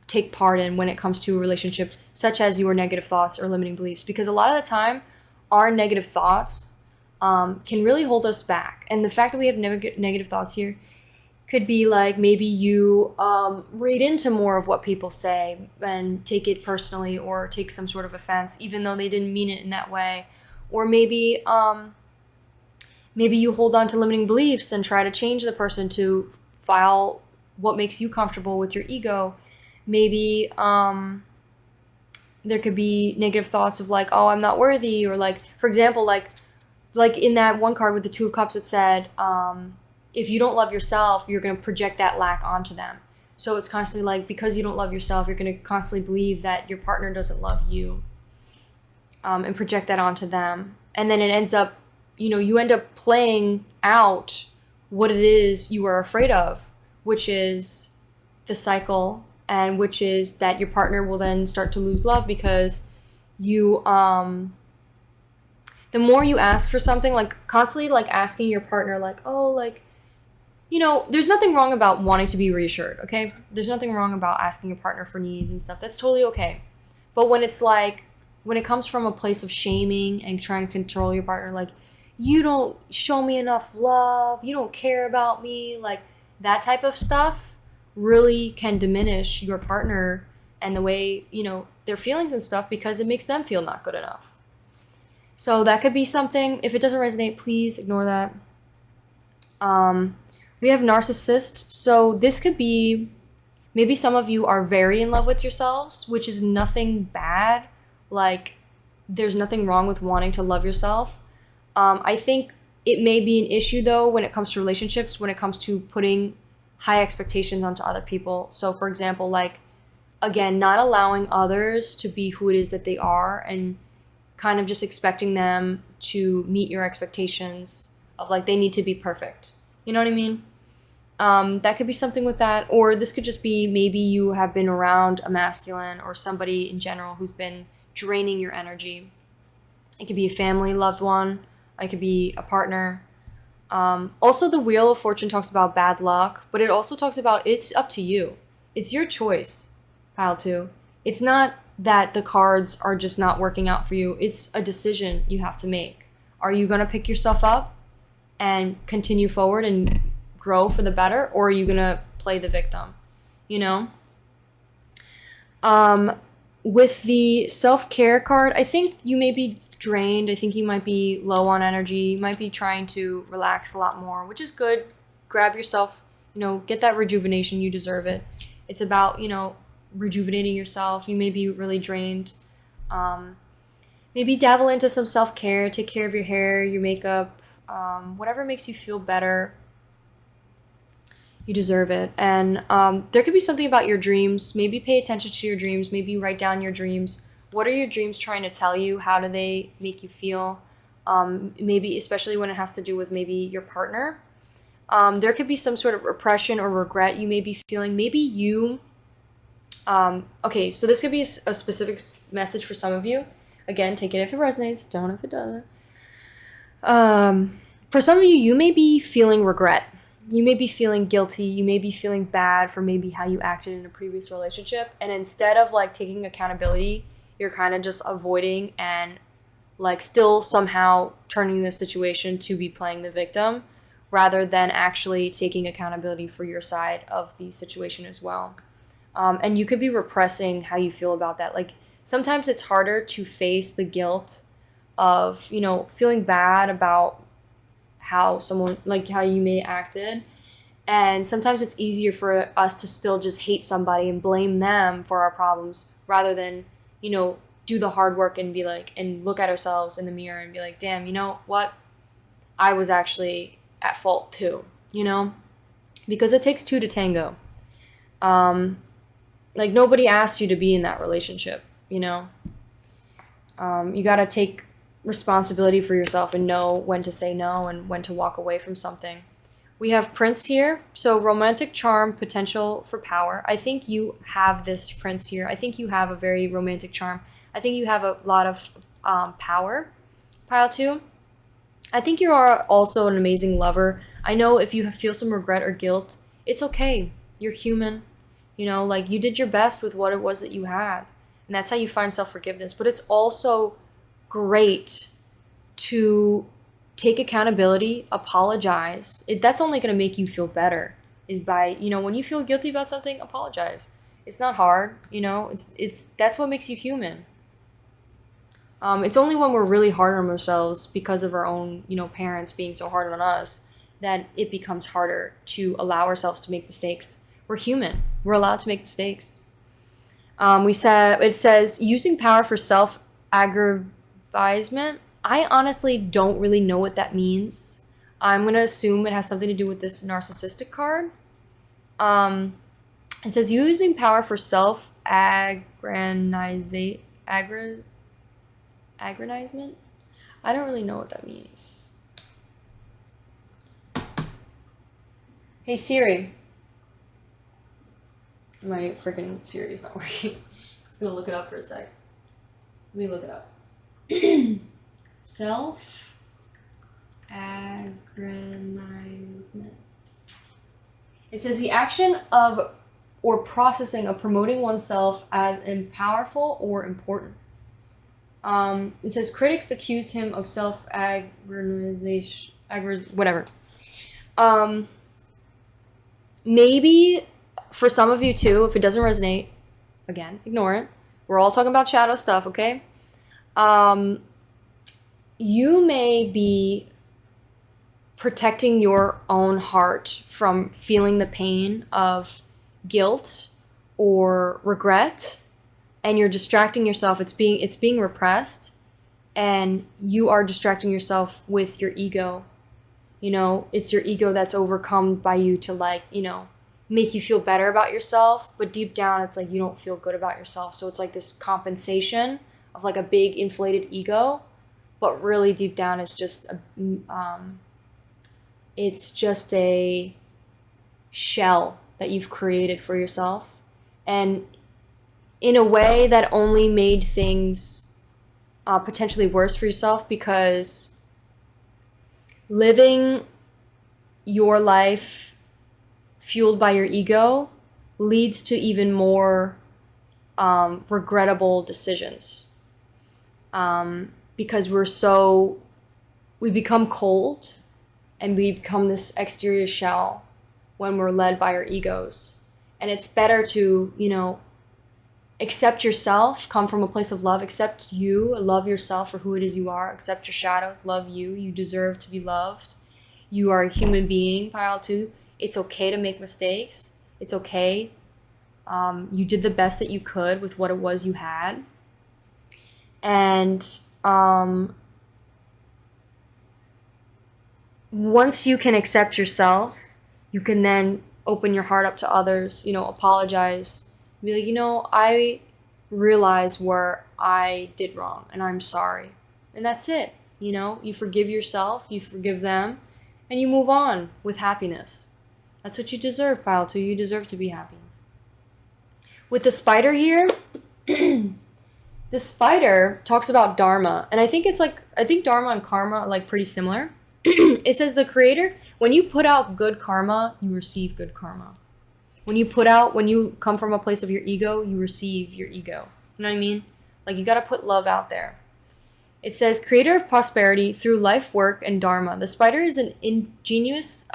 take part in when it comes to a relationship, such as your negative thoughts or limiting beliefs? Because a lot of the time, our negative thoughts can really hold us back. And the fact that we have negative thoughts here could be like maybe you read into more of what people say and take it personally, or take some sort of offense, even though they didn't mean it in that way. Or maybe you hold on to limiting beliefs and try to change the person to file what makes you comfortable with your ego. Maybe there could be negative thoughts of like, oh, I'm not worthy, or like, for example, like in that one card with the Two of Cups, it said, if you don't love yourself, you're going to project that lack onto them. So it's constantly like, because you don't love yourself, you're going to constantly believe that your partner doesn't love you, and project that onto them. And then it ends up, you end up playing out what it is you are afraid of, which is the cycle, and which is that your partner will then start to lose love because you, the more you ask for something, like constantly like asking your partner like, oh, like, there's nothing wrong about wanting to be reassured, okay? There's nothing wrong about asking your partner for needs and stuff. That's totally okay. But when it's like, when it comes from a place of shaming and trying to control your partner, like, you don't show me enough love, you don't care about me, like that type of stuff really can diminish your partner and the way, their feelings and stuff, because it makes them feel not good enough. So that could be something. If it doesn't resonate, please ignore that. We have narcissist. So this could be, maybe some of you are very in love with yourselves, which is nothing bad. Like, there's nothing wrong with wanting to love yourself. I think it may be an issue, though, when it comes to relationships, when it comes to putting high expectations onto other people. So, for example, like, again, not allowing others to be who it is that they are, and kind of just expecting them to meet your expectations of, like, they need to be perfect. You know what I mean? That could be something with that. Or this could just be, maybe you have been around a masculine or somebody in general who's been draining your energy. It could be a family loved one. It could be a partner. Also, the Wheel of Fortune talks about bad luck, but it also talks about it's up to you. It's your choice, pile 2. It's not that the cards are just not working out for you. It's a decision you have to make. Are you going to pick yourself up and continue forward and grow for the better, or are you going to play the victim? With the self-care card, I think you may be drained. I think you might be low on energy. You might be trying to relax a lot more, which is good. Grab yourself, get that rejuvenation. You deserve it. It's about, rejuvenating yourself. You may be really drained. Maybe dabble into some self-care. Take care of your hair, your makeup, whatever makes you feel better. You deserve it. And there could be something about your dreams. Maybe pay attention to your dreams. Maybe write down your dreams. What are your dreams trying to tell you? How do they make you feel? Maybe especially when it has to do with maybe your partner. There could be some sort of repression or regret you may be feeling. Maybe you... okay, so this could be a specific message for some of you. Again, take it if it resonates. Don't if it doesn't. For some of you, you may be feeling regret. You may be feeling guilty. You may be feeling bad for maybe how you acted in a previous relationship. And instead of like taking accountability, you're kind of just avoiding and like still somehow turning the situation to be playing the victim, rather than actually taking accountability for your side of the situation as well. And you could be repressing how you feel about that. Like, sometimes it's harder to face the guilt of, feeling bad about how you may acted. And sometimes it's easier for us to still just hate somebody and blame them for our problems, rather than, do the hard work and be like, and look at ourselves in the mirror and be like, damn, you know what? I was actually at fault too, because it takes two to tango. Like, nobody asked you to be in that relationship, you know? You got to take responsibility for yourself and know when to say no and when to walk away from something. We have Prince here. So romantic charm, potential for power. I think you have this Prince here. I think you have a very romantic charm. I think you have a lot of power. Pile 2. I think you are also an amazing lover. I know if you feel some regret or guilt, it's okay. You're human. You know, like, you did your best with what it was that you had. And that's how you find self-forgiveness. But it's also great to take accountability, apologize. That's only going to make you feel better, is by, you know, when you feel guilty about something, apologize. It's not hard, you know, that's what makes you human. It's only when we're really hard on ourselves because of our own, you know, parents being so hard on us, that it becomes harder to allow ourselves to make mistakes. We're human. We're allowed to make mistakes. It says using power for self-aggrandizement. I honestly don't really know what that means. I'm going to assume it has something to do with this narcissistic card. It says using power for self-aggrandizement. I don't really know what that means. Hey Siri. My freaking Siri is not working. Just gonna look it up for a sec. Let me look it up. Self-aggrandizement. It says the action of or processing of promoting oneself as powerful or important. It says critics accuse him of self-aggrandization, whatever. Maybe for some of you too, if it doesn't resonate, again, ignore it. We're all talking about shadow stuff, okay? You may be protecting your own heart from feeling the pain of guilt or regret, and you're distracting yourself. It's being repressed, and you are distracting yourself with your ego. You know, it's your ego that's overcome by you to, like, you know, make you feel better about yourself, but deep down it's like you don't feel good about yourself. So it's like this compensation of like a big inflated ego, but really deep down it's just a shell that you've created for yourself, and in a way that only made things potentially worse for yourself, because living your life fueled by your ego leads to even more regrettable decisions, because we become cold and we become this exterior shell when we're led by our egos. And it's better to, you know, accept yourself, come from a place of love, accept you, love yourself for who it is you are, accept your shadows, love you. You deserve to be loved. You are a human being, pile 2. It's okay to make mistakes. It's okay. You did the best that you could with what it was you had. And once you can accept yourself, you can then open your heart up to others, you know, apologize. Be like, you know, I realize where I did wrong and I'm sorry. And that's it. You know, you forgive yourself, you forgive them, and you move on with happiness. That's what you deserve, pile 2. You deserve to be happy. With the spider here, the spider talks about dharma. And I think dharma and karma are like pretty similar. It says the creator, when you put out good karma, you receive good karma. When you come from a place of your ego, you receive your ego. You know what I mean? Like, you got to put love out there. It says, creator of prosperity through life work and dharma. The spider is an ingenious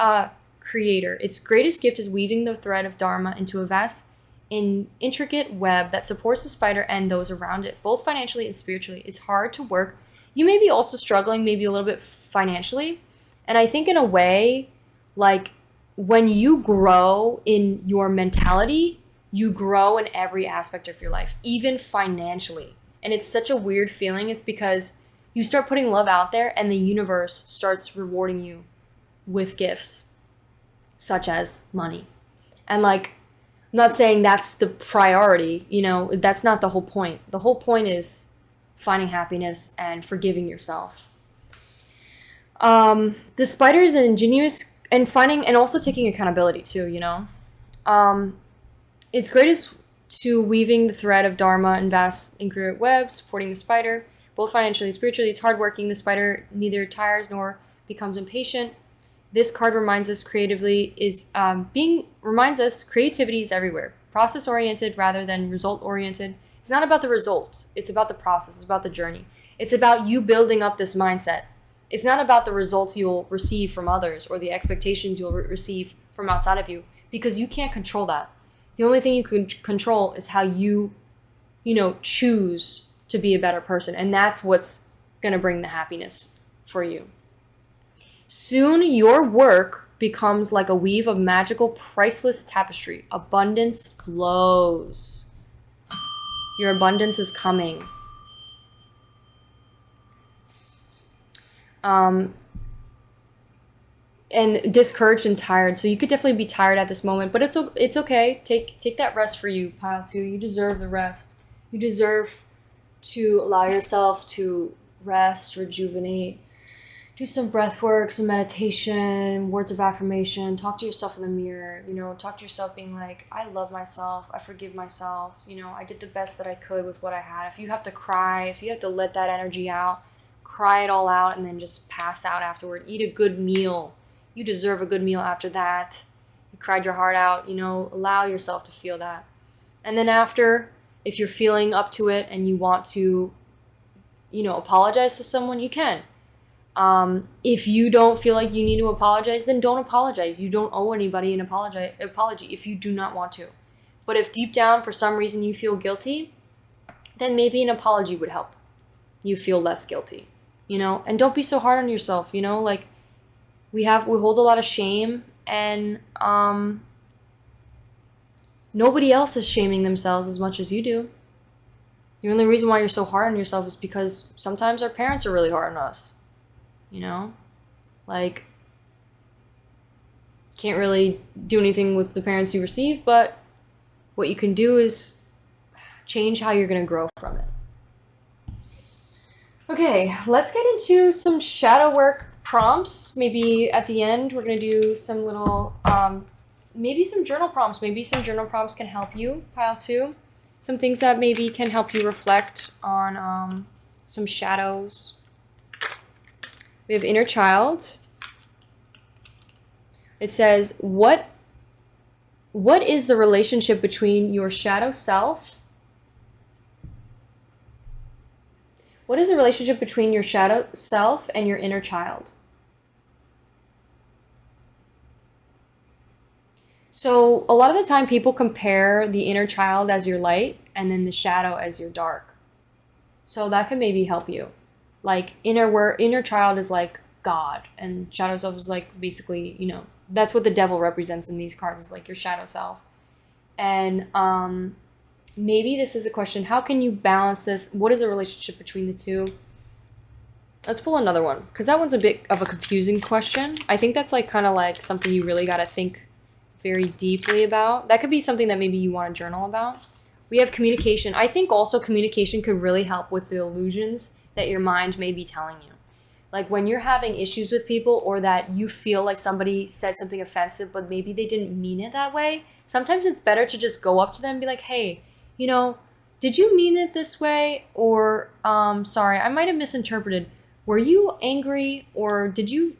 creator. Its greatest gift is weaving the thread of dharma into a vast, intricate web that supports the spider and those around it, both financially and spiritually. It's hard to work. You may be also struggling maybe a little bit financially. And I think in a way, like, when you grow in your mentality, you grow in every aspect of your life, even financially. And it's such a weird feeling. It's because you start putting love out there and the universe starts rewarding you with gifts. such as money. And like, I'm not saying that's the priority, you know, that's not the whole point. The whole point is finding happiness and forgiving yourself. The spider is an ingenious and finding and also taking accountability too, you know. Its greatest to weaving the thread of Dharma and vast incongruent web, supporting the spider, both financially and spiritually. It's hardworking. The spider neither tires nor becomes impatient. This card reminds us creativity is everywhere. Process oriented rather than result oriented. It's not about the results. It's about the process. It's about the journey. It's about you building up this mindset. It's not about the results you'll receive from others or the expectations you'll receive from outside of you, because you can't control that. The only thing you can control is how you choose to be a better person. And that's what's going to bring the happiness for you. Soon your work becomes like a weave of magical, priceless tapestry. Abundance flows. Your abundance is coming. And discouraged and tired. So you could definitely be tired at this moment, but it's okay. Take that rest for you, pile 2. You deserve the rest. You deserve to allow yourself to rest, rejuvenate, do some breath work, some meditation, words of affirmation, talk to yourself in the mirror, talk to yourself being like, I love myself, I forgive myself, I did the best that I could with what I had. If you have to cry, if you have to let that energy out, cry it all out and then just pass out afterward. Eat a good meal. You deserve a good meal after that. You cried your heart out, allow yourself to feel that. And then after, if you're feeling up to it and you want to, apologize to someone, you can. If you don't feel like you need to apologize, then don't apologize. You don't owe anybody an apology if you do not want to. But if deep down, for some reason, you feel guilty, then maybe an apology would help you feel less guilty, and don't be so hard on yourself, like we hold a lot of shame, and nobody else is shaming themselves as much as you do. The only reason why you're so hard on yourself is because sometimes our parents are really hard on us. Like, can't really do anything with the parents you receive, but what you can do is change how you're going to grow from it. Okay, let's get into some shadow work prompts. Maybe at the end, we're going to do some little, maybe some journal prompts. Maybe some journal prompts can help you, pile 2. Some things that maybe can help you reflect on some shadows. We have inner child. It says, what is the relationship between your shadow self? What is the relationship between your shadow self and your inner child? So a lot of the time people compare the inner child as your light and then the shadow as your dark. So that can maybe help you. Like inner child is like God, and shadow self is like basically, that's what the devil represents in these cards, is like your shadow self. And maybe this is a question, how can you balance this? What is the relationship between the two? Let's pull another one, because that one's a bit of a confusing question. I think that's like kind of like something you really got to think very deeply about. That could be something that maybe you want to journal about. We have communication. I think also communication could really help with the illusions that your mind may be telling you. Like when you're having issues with people, or that you feel like somebody said something offensive, but maybe they didn't mean it that way. Sometimes it's better to just go up to them and be like, hey, did you mean it this way? Or, sorry, I might have misinterpreted. Were you angry, or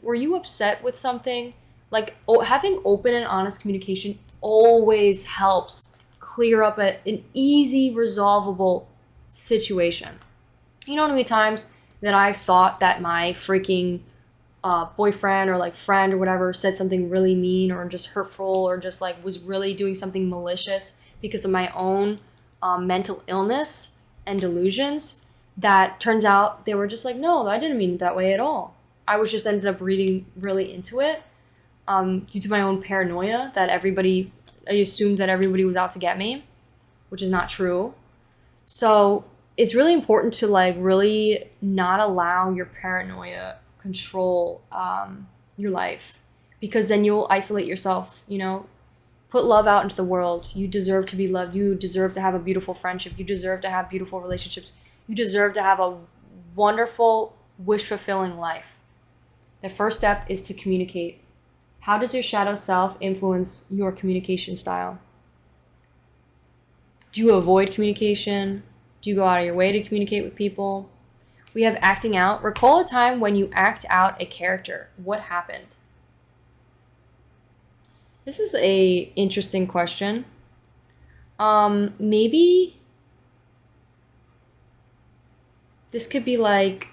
were you upset with something? Like having open and honest communication always helps clear up an easy, resolvable situation. You know how many times that I've thought that my freaking boyfriend or like friend or whatever said something really mean or just hurtful or just like was really doing something malicious because of my own mental illness and delusions, that turns out they were just like, no, I didn't mean it that way at all. I was just ended up reading really into it due to my own paranoia that I assumed that everybody was out to get me, which is not true. So it's really important to like really not allow your paranoia control your life. because then you'll isolate yourself, you know? Put love out into the world. You deserve to be loved. You deserve to have a beautiful friendship. You deserve to have beautiful relationships. You deserve to have a wonderful, wish-fulfilling life. The first step is to communicate. How does your shadow self influence your communication style? Do you avoid communication? Do you go out of your way to communicate with people? We have acting out. Recall a time when you act out a character. What happened? This is a interesting question. Maybe this could be like,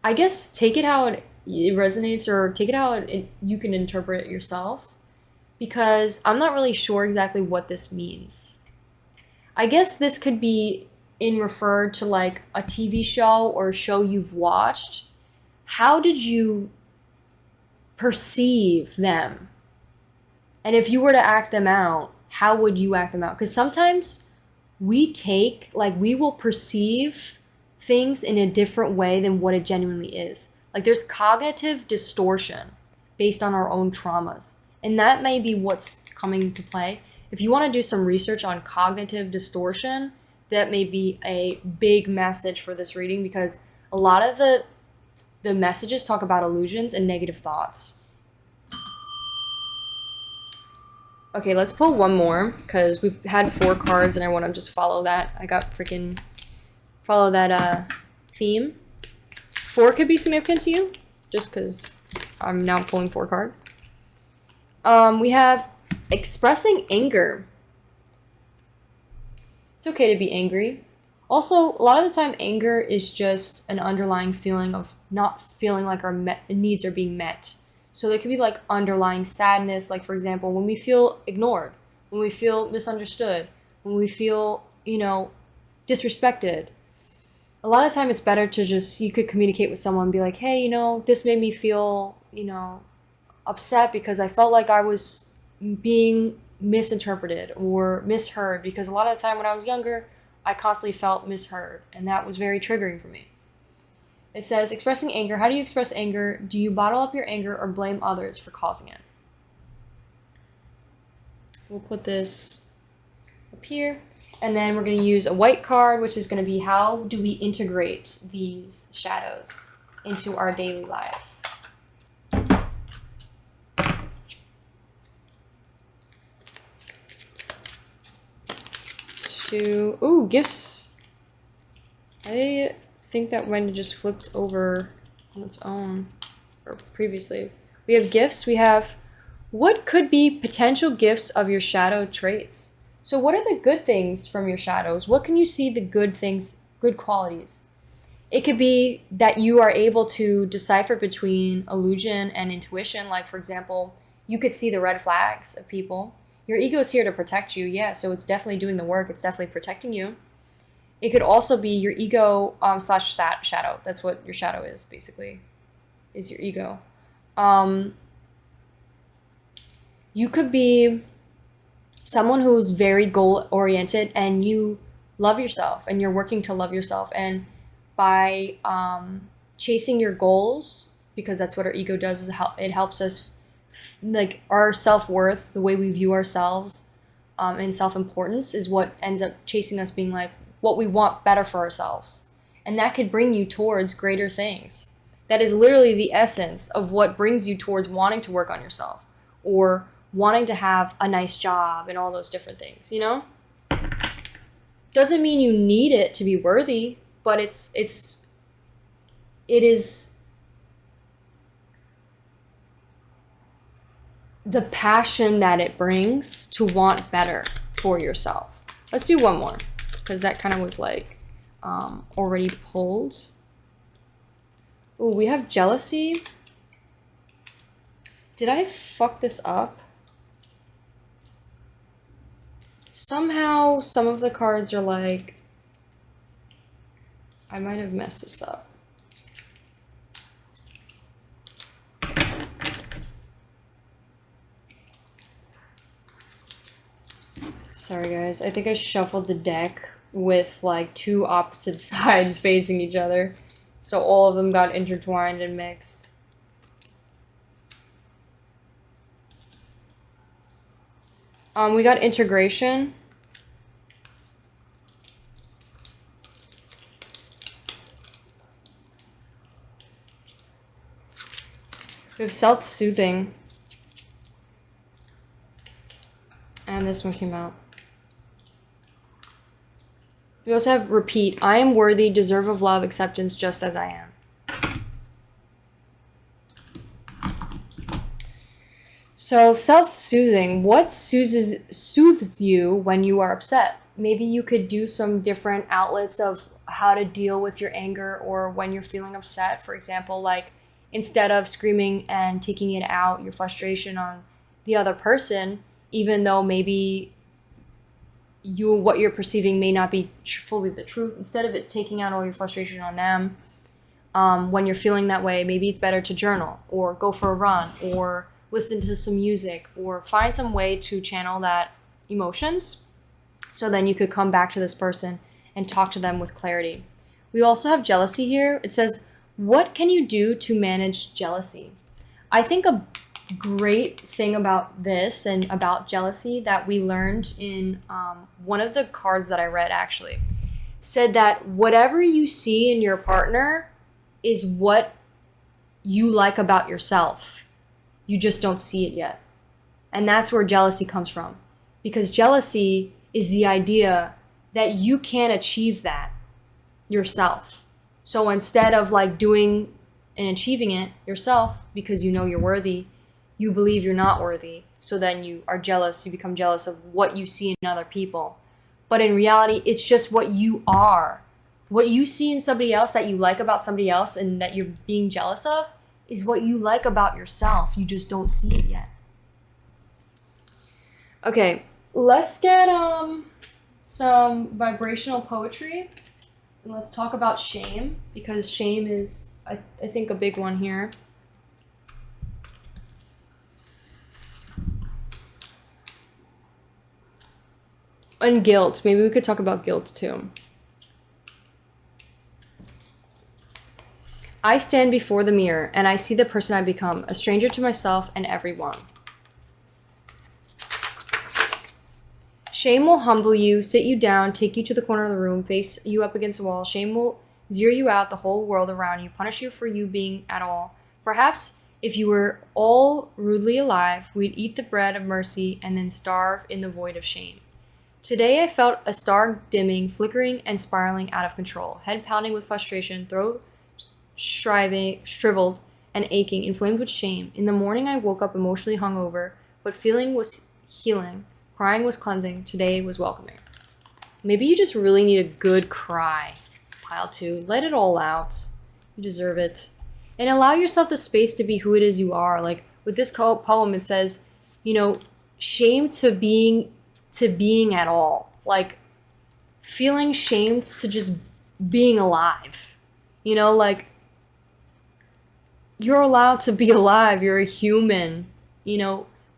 I guess take it how it resonates, or take it how you can interpret it yourself, because I'm not really sure exactly what this means. I guess this could be in referred to like a TV show or a show you've watched. How did you perceive them? And if you were to act them out, how would you act them out? Because sometimes we will perceive things in a different way than what it genuinely is. Like there's cognitive distortion based on our own traumas. And that may be what's coming to play. If you want to do some research on cognitive distortion, that may be a big message for this reading, because a lot of the messages talk about illusions and negative thoughts. Okay, let's pull one more, because we've had 4 cards and I want to just follow that. Follow that theme. 4 could be significant to you, just because I'm now pulling 4 cards. We have expressing anger. It's okay to be angry. Also, a lot of the time, anger is just an underlying feeling of not feeling like our needs are being met. So there could be like underlying sadness, like for example, when we feel ignored, when we feel misunderstood, when we feel, disrespected. A lot of the time it's better to you could communicate with someone and be like, hey, this made me feel, upset because I felt like I was being misinterpreted or misheard, because a lot of the time when I was younger, I constantly felt misheard, and that was very triggering for me. It says, expressing anger. How do you express anger? Do you bottle up your anger or blame others for causing it? We'll put this up here. And then we're going to use a white card, which is going to be, how do we integrate these shadows into our daily life? Ooh, gifts. I think that might have just flipped over on its own, or previously. We have gifts. We have, what could be potential gifts of your shadow traits? So what are the good things from your shadows? What can you see the good things, good qualities? It could be that you are able to decipher between illusion and intuition. Like, for example, you could see the red flags of people. Your ego is here to protect you, yeah, so it's definitely doing the work. It's definitely protecting you. It could also be your ego slash shadow. That's what your shadow is, basically, is your ego. You could be someone who's very goal-oriented, and you love yourself, and you're working to love yourself. And by chasing your goals, because that's what our ego does, is it helps us, like, our self-worth, the way we view ourselves, and self-importance is what ends up chasing us being like what we want better for ourselves. And that could bring you towards greater things. That is literally the essence of what brings you towards wanting to work on yourself, or wanting to have a nice job and all those different things, Doesn't mean you need it to be worthy, but it is the passion that it brings to want better for yourself. Let's do one more, because that kind of was like already pulled. Oh, we have jealousy. Did I fuck this up? Somehow, some of the cards are like, I might have messed this up. Sorry guys, I think I shuffled the deck with like 2 opposite sides facing each other. So all of them got intertwined and mixed. We got integration. We have self-soothing. And this one came out. We also have repeat. I am worthy, deserve of love, acceptance, just as I am. So self-soothing. What soothes you when you are upset? Maybe you could do some different outlets of how to deal with your anger or when you're feeling upset. For example, like instead of screaming and taking it out, your frustration on the other person, even though maybe what you're perceiving may not be fully the truth, instead of it taking out all your frustration on them, when you're feeling that way, maybe it's better to journal or go for a run or listen to some music or find some way to channel that emotions so then you could come back to this person and talk to them with clarity. We also have jealousy here. It says, what can you do to manage jealousy? I think a great thing about this and about jealousy that we learned in one of the cards that I read actually said that whatever you see in your partner is what you like about yourself. You just don't see it yet. And that's where jealousy comes from. Because jealousy is the idea that you can't achieve that yourself. So instead of like doing and achieving it yourself because you know you're worthy, you believe you're not worthy. So then you are jealous. You become jealous of what you see in other people. But in reality, it's just what you are. What you see in somebody else that you like about somebody else and that you're being jealous of is what you like about yourself. You just don't see it yet. Okay, let's get some vibrational poetry. And let's talk about shame, because shame is, I think, a big one here. And guilt. Maybe we could talk about guilt too. I stand before the mirror and I see the person I become, a stranger to myself and everyone. Shame will humble you, sit you down, take you to the corner of the room, face you up against the wall. Shame will zero you out, the whole world around you, punish you for you being at all. Perhaps if you were all rudely alive, we'd eat the bread of mercy and then starve in the void of shame. Today I felt a star dimming, flickering, and spiraling out of control. Head pounding with frustration, throat shriveled and aching, inflamed with shame. In the morning I woke up emotionally hungover, but feeling was healing. Crying was cleansing. Today was welcoming. Maybe you just really need a good cry. Pile 2. Let it all out. You deserve it. And allow yourself the space to be who it is you are. Like with this poem, it says, shame to being at all. Like feeling shamed to just being alive. Like you're allowed to be alive. You're a human.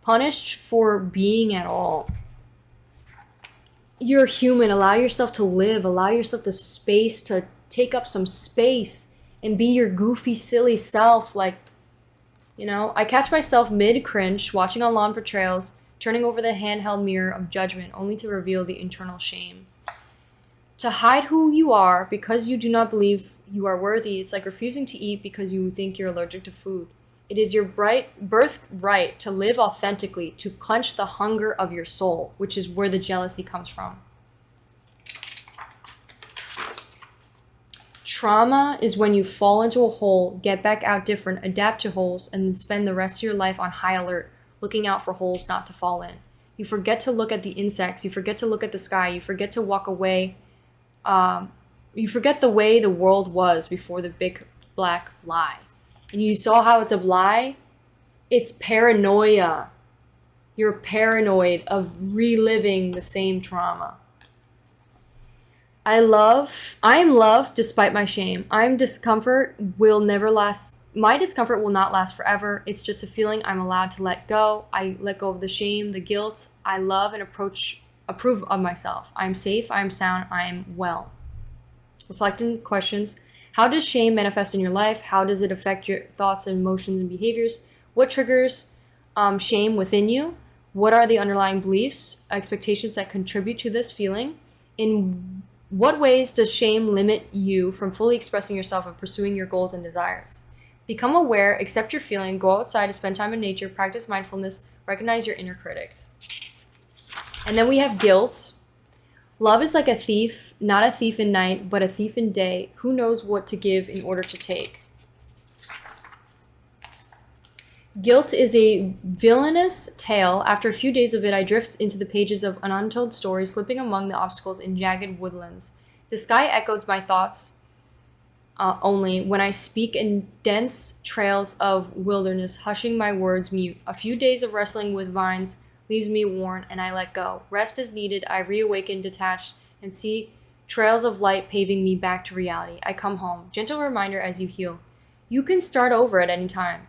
Punished for being at all. You're human. Allow yourself to live. Allow yourself the space to take up some space and be your goofy, silly self. Like, I catch myself mid-cringe, watching online portrayals, turning over the handheld mirror of judgment, only to reveal the internal shame. To hide who you are because you do not believe you are worthy, it's like refusing to eat because you think you're allergic to food. It is your birthright to live authentically, to quench the hunger of your soul, which is where the jealousy comes from. Trauma is when you fall into a hole, get back out different, adapt to holes, and then spend the rest of your life on high alert, looking out for holes not to fall in. You forget to look at the insects. You forget to look at the sky. You forget to walk away. You forget the way the world was before the big black lie. And you saw how it's a lie? It's paranoia. You're paranoid of reliving the same trauma. I am loved despite my shame. My discomfort will not last forever. It's just a feeling I'm allowed to let go. I let go of the shame, the guilt. I love and approve of myself. I'm safe, I'm sound, I'm well. Reflecting questions. How does shame manifest in your life? How does it affect your thoughts and emotions and behaviors? What triggers shame within you? What are the underlying beliefs, expectations that contribute to this feeling? In what ways does shame limit you from fully expressing yourself and pursuing your goals and desires? Become aware, accept your feeling, go outside to spend time in nature, practice mindfulness, recognize your inner critic. And then we have guilt. Love is like a thief, not a thief in night, but a thief in day. Who knows what to give in order to take? Guilt is a villainous tale. After a few days of it, I drift into the pages of an untold story, slipping among the obstacles in jagged woodlands. The sky echoes my thoughts only when I speak in dense trails of wilderness, hushing my words mute. A few days of wrestling with vines leaves me worn, and I let go. Rest is needed. I reawaken, detached, and see trails of light paving me back to reality. I come home. Gentle reminder as you heal. You can start over at any time.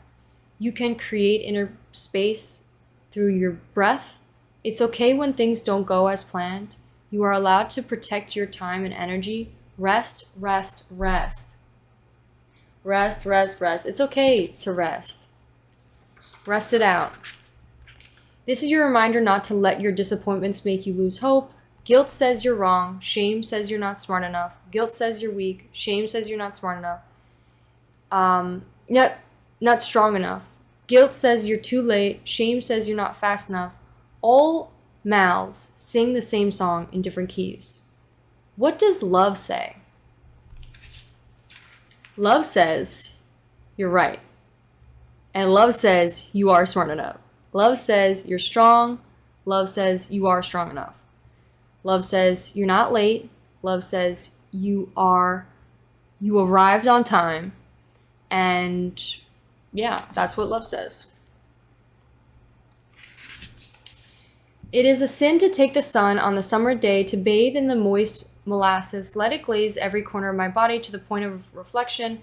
You can create inner space through your breath. It's okay when things don't go as planned. You are allowed to protect your time and energy. Rest, rest, rest. Rest, rest, rest. It's okay to rest. Rest it out. This is your reminder not to let your disappointments make you lose hope. Guilt says you're wrong. Shame says you're not smart enough. Guilt says you're weak. Shame says you're not smart enough. Not strong enough. Guilt says you're too late. Shame says you're not fast enough. All mouths sing the same song in different keys. What does love say? Love says you're right. And love says you are smart enough. Love says you're strong. Love says you are strong enough. Love says you're not late. Love says you arrived on time. And yeah, that's what love says. It is a sin to take the sun on the summer day, to bathe in the moist molasses, let it glaze every corner of my body to the point of reflection.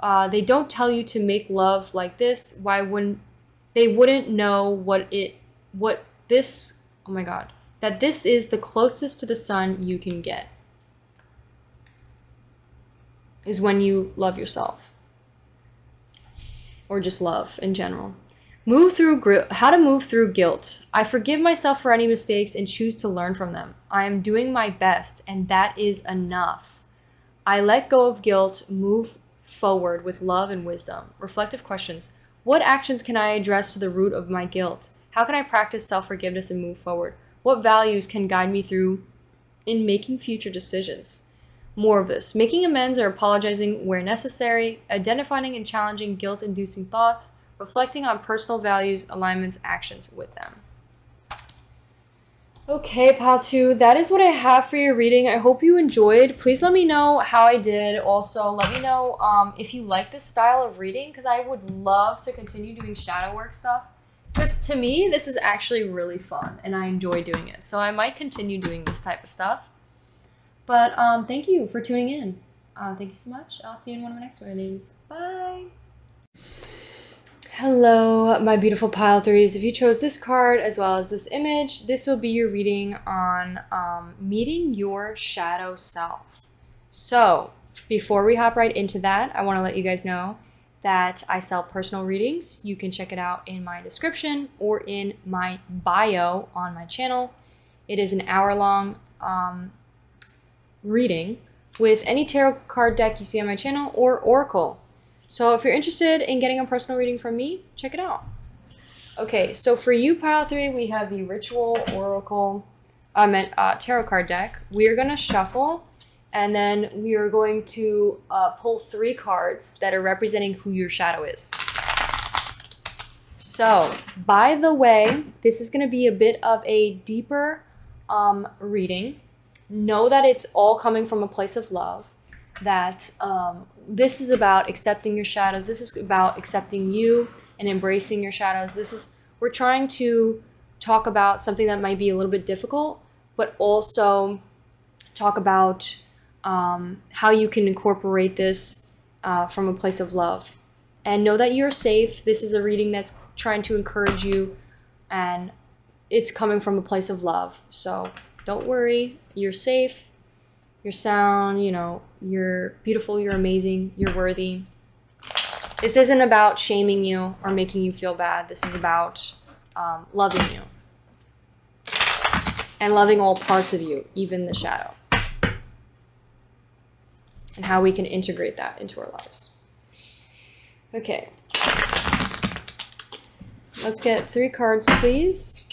They don't tell you to make love like this. Why wouldn't they? Wouldn't know that this is the closest to the sun you can get, is when you love yourself. Or just love in general. How to move through guilt. I forgive myself for any mistakes and choose to learn from them. I am doing my best, and that is enough. I let go of guilt, move forward with love and wisdom. Reflective questions. What actions can I address to the root of my guilt? How can I practice self-forgiveness and move forward? What values can guide me through in making future decisions? More of this. Making amends or apologizing where necessary, identifying and challenging guilt-inducing thoughts, reflecting on personal values, alignments, actions with them. Okay, Pile 2, that is what I have for your reading. I hope you enjoyed. Please let me know how I did. Also, let me know if you like this style of reading, because I would love to continue doing shadow work stuff. Because to me, this is actually really fun, and I enjoy doing it. So I might continue doing this type of stuff. But thank you for tuning in. Thank you so much. I'll see you in one of my next readings. Bye. Hello, my beautiful Pile 3s. If you chose this card as well as this image, this will be your reading on meeting your shadow self. So before we hop right into that, I want to let you guys know that I sell personal readings. You can check it out in my description or in my bio on my channel. It is an hour-long reading with any tarot card deck you see on my channel or oracle. So if you're interested in getting a personal reading from me, check it out. Okay, so for you, Pile 3, we have the Ritual Oracle tarot card deck. We are going to shuffle, and then we are going to pull 3 cards that are representing who your shadow is. So, by the way, this is going to be a bit of a deeper reading. Know that it's all coming from a place of love, that this is about accepting your shadows. This is about accepting you and embracing your shadows. We're trying to talk about something that might be a little bit difficult, but also talk about how you can incorporate this from a place of love. And know that you're safe. This is a reading that's trying to encourage you, and it's coming from a place of love. So don't worry, you're safe, you're sound, you're beautiful, you're amazing, you're worthy. This isn't about shaming you or making you feel bad. This is about loving you. and loving all parts of you, even the shadow, and how we can integrate that into our lives. Okay. Let's get 3 cards, please.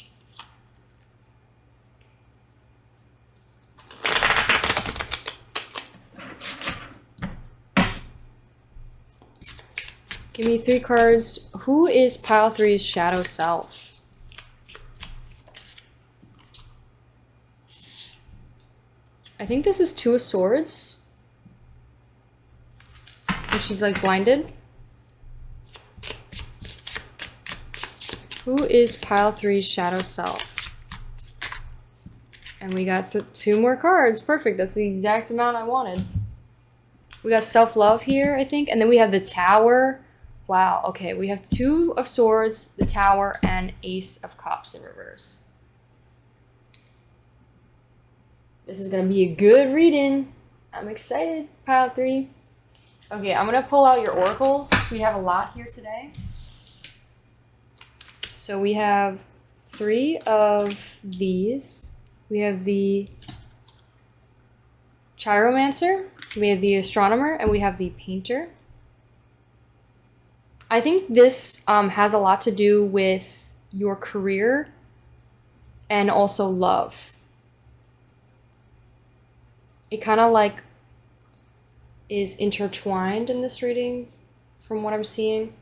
Give me 3 cards. Who is pile 3's shadow self? I think this is 2 of Swords. And she's like blinded. Who is pile 3's shadow self? And we got 2 more cards. Perfect. That's the exact amount I wanted. We got self-love here, I think. And then we have the Tower. Wow. Okay. We have 2 of Swords, the Tower, and Ace of Cups in reverse. This is going to be a good reading. I'm excited, pile 3. Okay. I'm going to pull out your oracles. We have a lot here today. So we have 3 of these. We have the Chiromancer, we have the Astronomer, and we have the Painter. I think this has a lot to do with your career and also love. It kind of like is intertwined in this reading from what I'm seeing.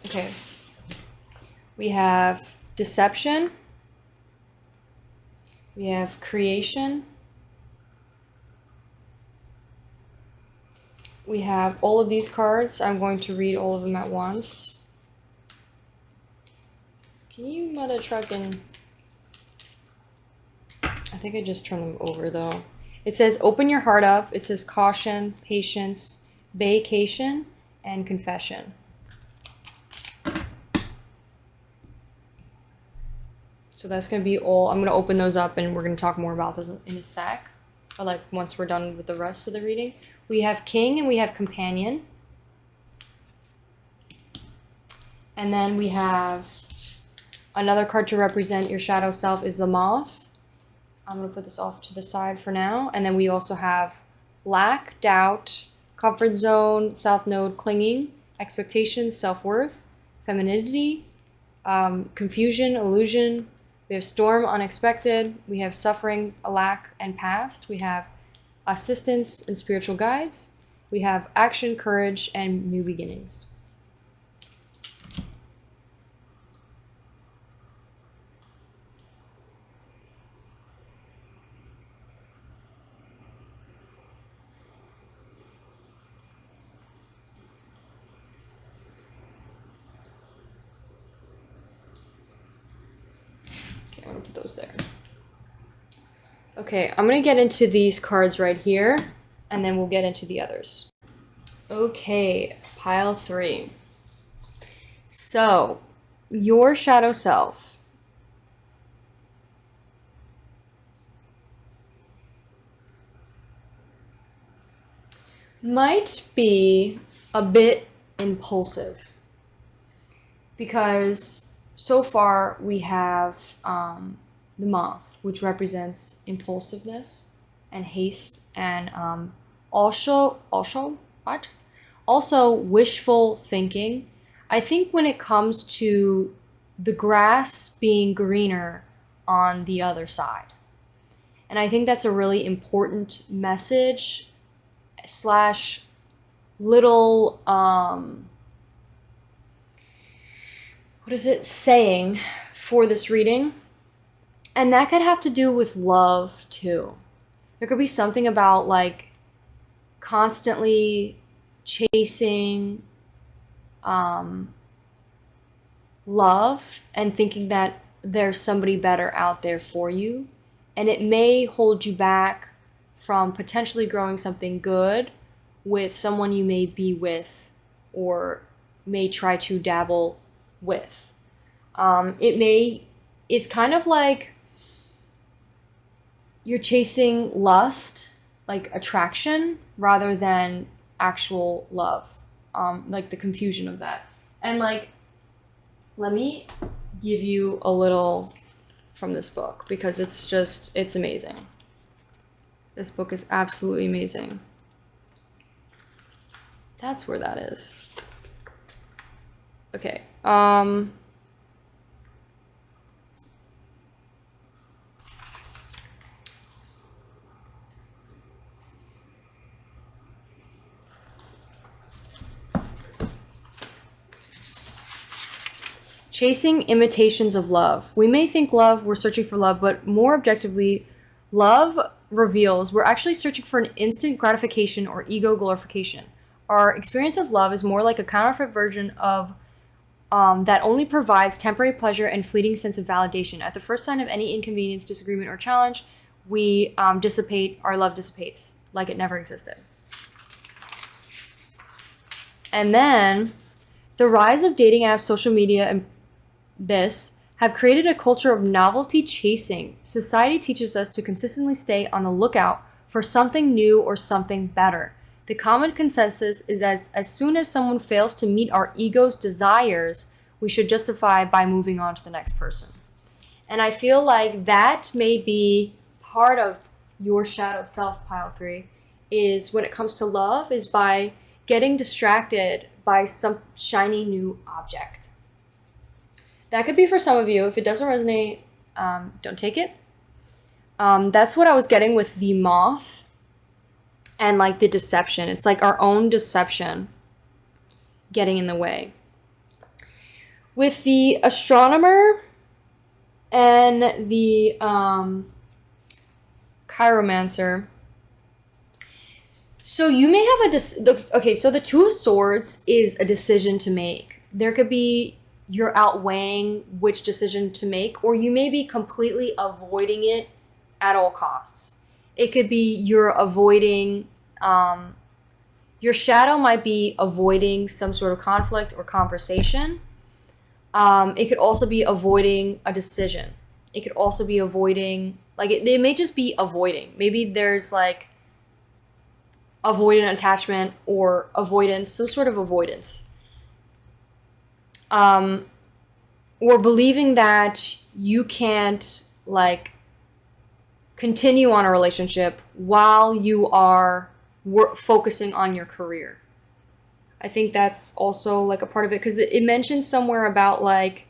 Okay, we have deception, we have creation, we have all of these cards. I'm going to read all of them at once. Can you mother truck and... I think I just turned them over though. It says open your heart up. It says caution, patience, vacation, and confession. So that's going to be all. I'm going to open those up and we're going to talk more about those in a sec. Or like once we're done with the rest of the reading. We have King and we have Companion. And then we have another card to represent your shadow self is the Moth. I'm going to put this off to the side for now. And then we also have Lack, Doubt, Comfort Zone, South Node, Clinging, Expectations, Self-Worth, Femininity, Confusion, Illusion. We have Storm, Unexpected. We have Suffering, Lack, and Past. We have Assistance and Spiritual Guides. We have Action, Courage, and New Beginnings. I'm gonna put those there. Okay, I'm gonna get into these cards right here, and then we'll get into the others. Okay, pile 3. So, your shadow self. Might be a bit impulsive. Because so far, we have the Moth, which represents impulsiveness and haste, and also wishful thinking. I think when it comes to the grass being greener on the other side, and I think that's a really important message / little saying for this reading. And that could have to do with love too. There could be something about like constantly chasing love and thinking that there's somebody better out there for you. And it may hold you back from potentially growing something good with someone you may be with or may try to dabble with. It's kind of like you're chasing lust, like attraction, rather than actual love. Like the confusion of that. And like Let me give you a little from this book because it's amazing. This book is absolutely amazing. That's where that is. Okay. Chasing imitations of love. We may think we're searching for love, but more objectively, love reveals we're actually searching for an instant gratification or ego glorification. Our experience of love is more like a counterfeit version of that only provides temporary pleasure and fleeting sense of validation. At the first sign of any inconvenience, disagreement, or challenge, we dissipate. Our love dissipates like it never existed. And then the rise of dating apps, social media, and have created a culture of novelty chasing. Society teaches us to consistently stay on the lookout for something new or something better. The common consensus is as soon as someone fails to meet our ego's desires, we should justify by moving on to the next person. And I feel like that may be part of your shadow self, pile 3, is when it comes to love, is by getting distracted by some shiny new object. That could be for some of you. If it doesn't resonate, don't take it. That's what I was getting with the moth and like the deception. It's like our own deception getting in the way. With the astronomer and the chiromancer. So you may have so the Two of Swords is a decision to make. There could be you're outweighing which decision to make, or you may be completely avoiding it at all costs. It could be you're avoiding, your shadow might be avoiding some sort of conflict or conversation. It could also be avoiding a decision. It could also be avoiding, like it may just be avoiding. Maybe there's like avoidant attachment or avoidance, some sort of avoidance. Or believing that you can't like continue on a relationship while you are focusing on your career. I think that's also like a part of it because it mentions somewhere about like,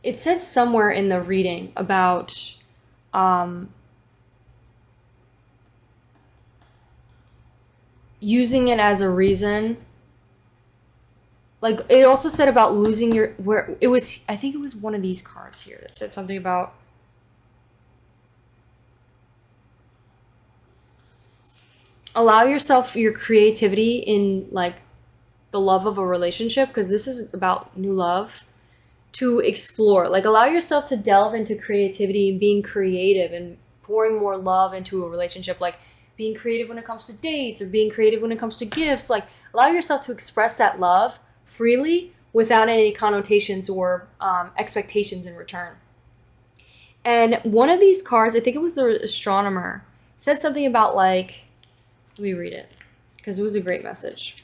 it says somewhere in the reading about, using it as a reason. Like it also said about losing I think it was one of these cards here that said something about allow yourself your creativity in like the love of a relationship, because this is about new love, to explore. Like allow yourself to delve into creativity and being creative and pouring more love into a relationship, like being creative when it comes to dates or being creative when it comes to gifts. Like allow yourself to express that love freely without any connotations or expectations in return. And one of these cards, I think it was the astronomer, said something about like, let me read it because it was a great message.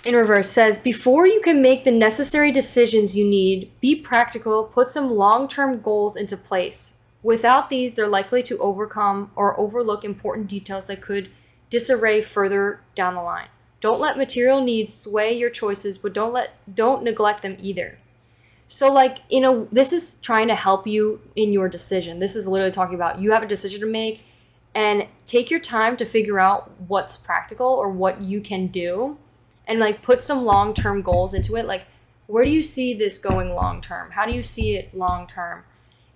In reverse, says, before you can make the necessary decisions you need, be practical, put some long-term goals into place. Without these, they're likely to overcome or overlook important details that could disarray further down the line. Don't let material needs sway your choices, but don't neglect them either. So like, this is trying to help you in your decision. This is literally talking about you have a decision to make and take your time to figure out what's practical or what you can do. And like put some long-term goals into it. Like, where do you see this going long-term? How do you see it long-term?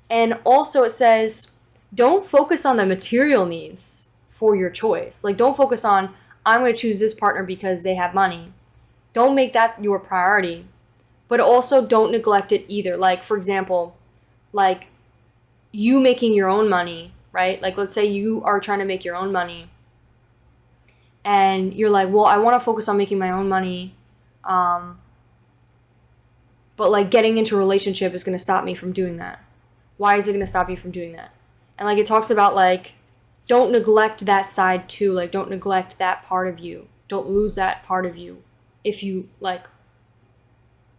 And also it says, don't focus on the material needs for your choice. Like, don't focus on, I'm going to choose this partner because they have money. Don't make that your priority. But also don't neglect it either. Like, for example, like you making your own money, right? Like, let's say you are trying to make your own money. And you're like, well, I want to focus on making my own money. but like getting into a relationship is going to stop me from doing that. Why is it going to stop you from doing that? And like it talks about like, don't neglect that side too. Like don't neglect that part of you. Don't lose that part of you. If you like,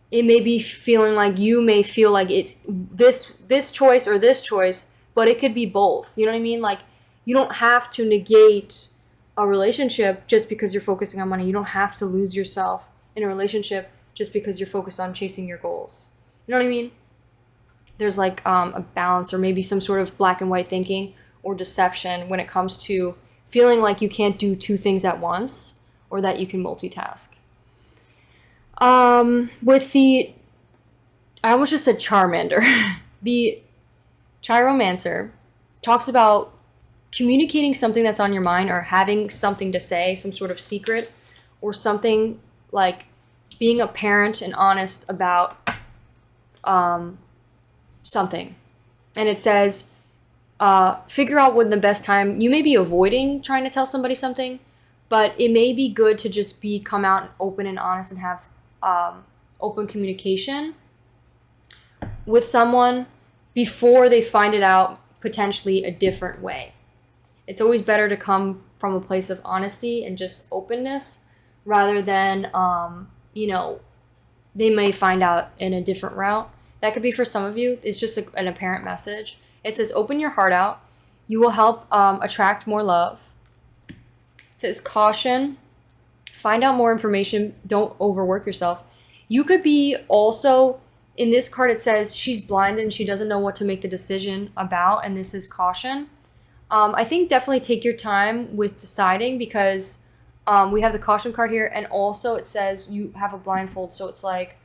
it may be feeling like you may feel like it's this choice or this choice, but it could be both. You know what I mean? Like you don't have to negate a relationship just because you're focusing on money. You don't have to lose yourself in a relationship just because you're focused on chasing your goals. You know what I mean? There's like a balance or maybe some sort of black and white thinking or deception when it comes to feeling like you can't do two things at once or that you can multitask. With the, I almost just said Charmander. The Chiromancer talks about communicating something that's on your mind or having something to say, some sort of secret or something like being apparent and honest about something. And it says, figure out when the best time, you may be avoiding trying to tell somebody something, but it may be good to just come out open and honest and have open communication with someone before they find it out potentially a different way. It's always better to come from a place of honesty and just openness rather than, they may find out in a different route. That could be for some of you. It's just an apparent message. It says, open your heart out. You will help attract more love. It says, caution. Find out more information. Don't overwork yourself. You could be also, in this card, it says she's blind and she doesn't know what to make the decision about. And this is caution. I think definitely take your time with deciding because we have the caution card here. And also it says you have a blindfold. So it's like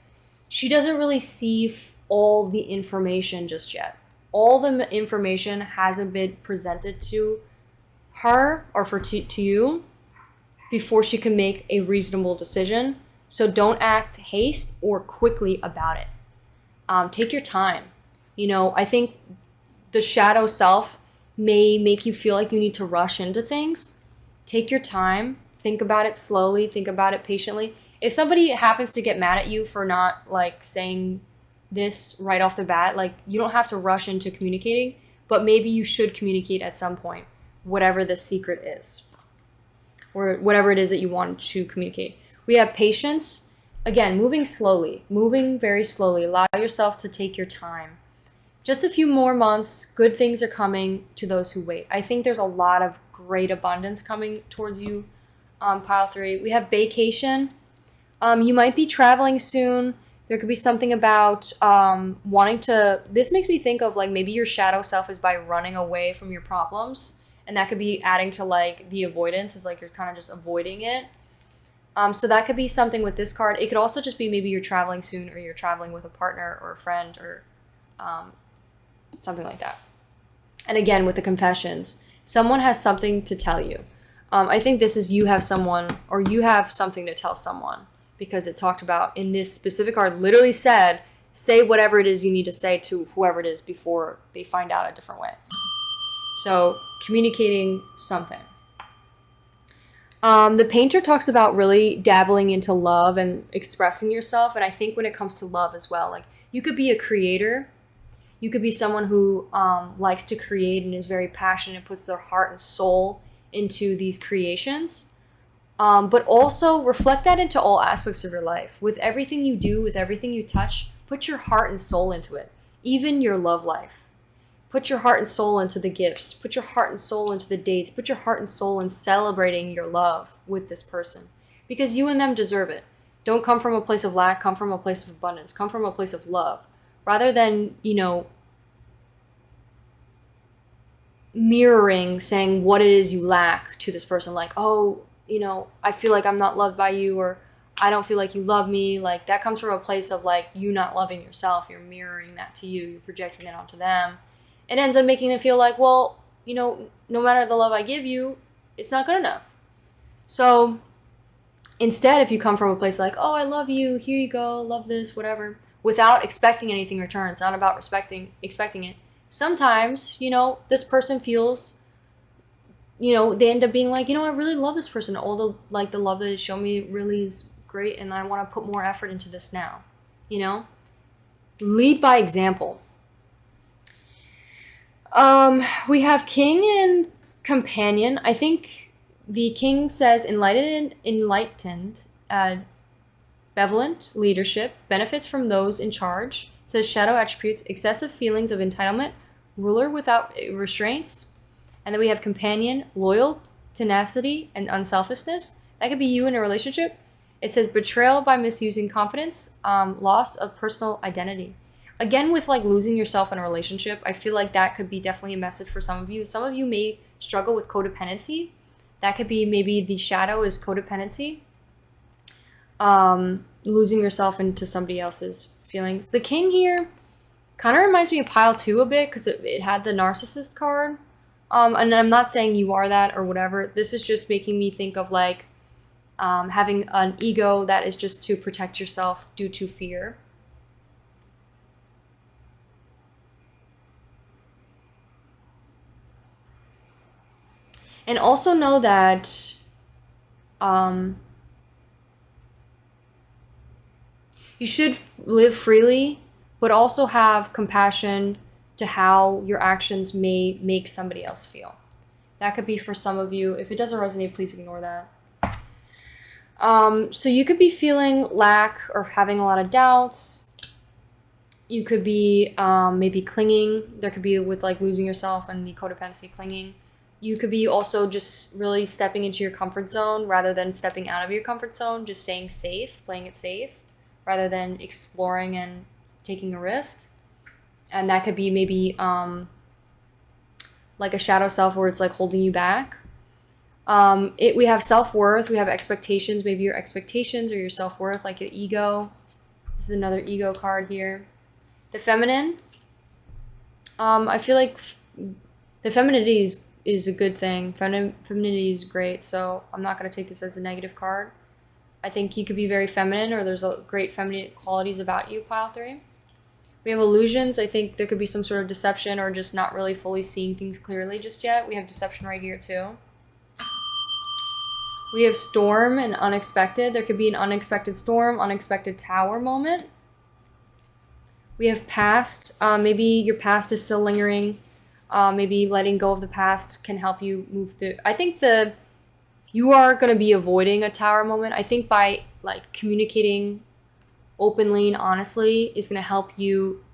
she doesn't really see all the information just yet. All the information hasn't been presented to her or to you before she can make a reasonable decision. So don't act haste or quickly about it. Take your time. I think the shadow self may make you feel like you need to rush into things. Take your time. Think about it slowly. Think about it patiently. If somebody happens to get mad at you for not like saying this right off the bat, like you don't have to rush into communicating, but maybe you should communicate at some point, whatever the secret is or whatever it is that you want to communicate. We have patience. Again, moving slowly, moving very slowly. Allow yourself to take your time. Just a few more months, good things are coming to those who wait. I think there's a lot of great abundance coming towards you, pile 3. We have vacation. You might be traveling soon. There could be something about wanting to, this makes me think of like maybe your shadow self is by running away from your problems. And that could be adding to like the avoidance is like you're kind of just avoiding it. So that could be something with this card. It could also just be maybe you're traveling soon or you're traveling with a partner or a friend or something like that. And again, with the confessions, someone has something to tell you. I think this is you have someone or you have something to tell someone because it talked about in this specific card literally said, say whatever it is you need to say to whoever it is before they find out a different way. So communicating something. The painter talks about really dabbling into love and expressing yourself. And I think when it comes to love as well, like you could be a creator. You could be someone who likes to create and is very passionate and puts their heart and soul into these creations. But also reflect that into all aspects of your life. With everything you do, with everything you touch, put your heart and soul into it. Even your love life. Put your heart and soul into the gifts. Put your heart and soul into the dates. Put your heart and soul in celebrating your love with this person. Because you and them deserve it. Don't come from a place of lack. Come from a place of abundance. Come from a place of love. Rather than, mirroring, saying what it is you lack to this person. Like, oh, I feel like I'm not loved by you or I don't feel like you love me. Like that comes from a place of like you not loving yourself. You're mirroring that to you. You're projecting it onto them. It ends up making them feel like, well, no matter the love I give you, it's not good enough. So instead, if you come from a place like, oh, I love you, here you go, love this, whatever, without expecting anything in return, it's not about expecting it. Sometimes, this person feels, they end up being like, I really love this person. All the love that they show me really is great. And I want to put more effort into this now, Lead by example. We have king and companion. I think the king says enlightened, benevolent leadership, benefits from those in charge. It says shadow attributes, excessive feelings of entitlement, ruler without restraints. And then we have companion, loyal, tenacity, and unselfishness. That could be you in a relationship. It says betrayal by misusing confidence, loss of personal identity. Again, with like losing yourself in a relationship, I feel like that could be definitely a message for some of you. Some of you may struggle with codependency. That could be maybe the shadow is codependency. Losing yourself into somebody else's feelings. The king here kind of reminds me of pile 2 a bit because it had the narcissist card. And I'm not saying you are that or whatever. This is just making me think of like having an ego that is just to protect yourself due to fear. And also know that you should live freely, but also have compassion to how your actions may make somebody else feel. That could be for some of you. If it doesn't resonate, please ignore that. So you could be feeling lack or having a lot of doubts. You could be maybe clinging. There could be with like losing yourself and the codependency clinging. You could be also just really stepping into your comfort zone rather than stepping out of your comfort zone, just staying safe, playing it safe, rather than exploring and taking a risk. And that could be maybe like a shadow self where it's like holding you back. We have self-worth, we have expectations, maybe your expectations or your self-worth, like your ego. This is another ego card here. The feminine. I feel like the femininity is a good thing. Femininity is great, so I'm not going to take this as a negative card. I think you could be very feminine, or there's a great feminine qualities about you, pile 3. We have illusions. I think there could be some sort of deception or just not really fully seeing things clearly just yet. We have deception right here too. We have storm and unexpected. There could be an unexpected storm, unexpected tower moment. We have past. Maybe your past is still lingering. Maybe letting go of the past can help you move through. I think you are going to be avoiding a tower moment. I think by like communicating openly and honestly is going to help you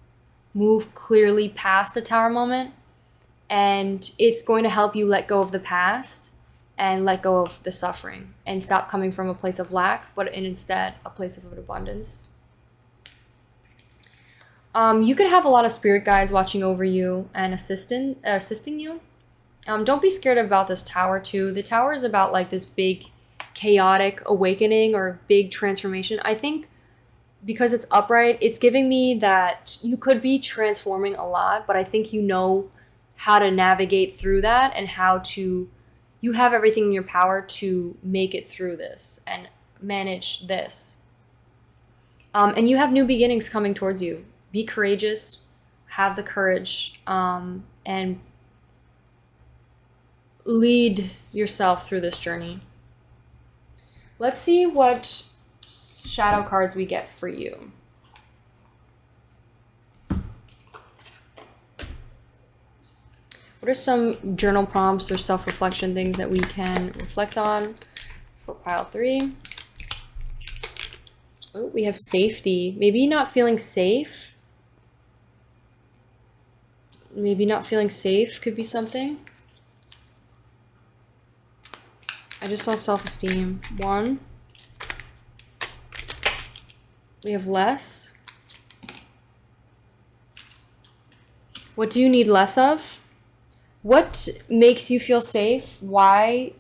move clearly past a tower moment. And it's going to help you let go of the past and let go of the suffering and stop coming from a place of lack, but instead a place of abundance. You could have a lot of spirit guides watching over you and assisting you. Don't be scared about this tower too. The tower is about like this big chaotic awakening or big transformation. I think because it's upright, it's giving me that you could be transforming a lot, but I think you know how to navigate through that and you have everything in your power to make it through this and manage this. And you have new beginnings coming towards you. Be courageous, have the courage, and lead yourself through this journey. Let's see what shadow cards we get for you. What are some journal prompts or self-reflection things that we can reflect on for pile 3? Oh, we have safety. Maybe not feeling safe. Maybe not feeling safe could be something. I just saw self-esteem. 1. We have less. What do you need less of? What makes you feel safe? Why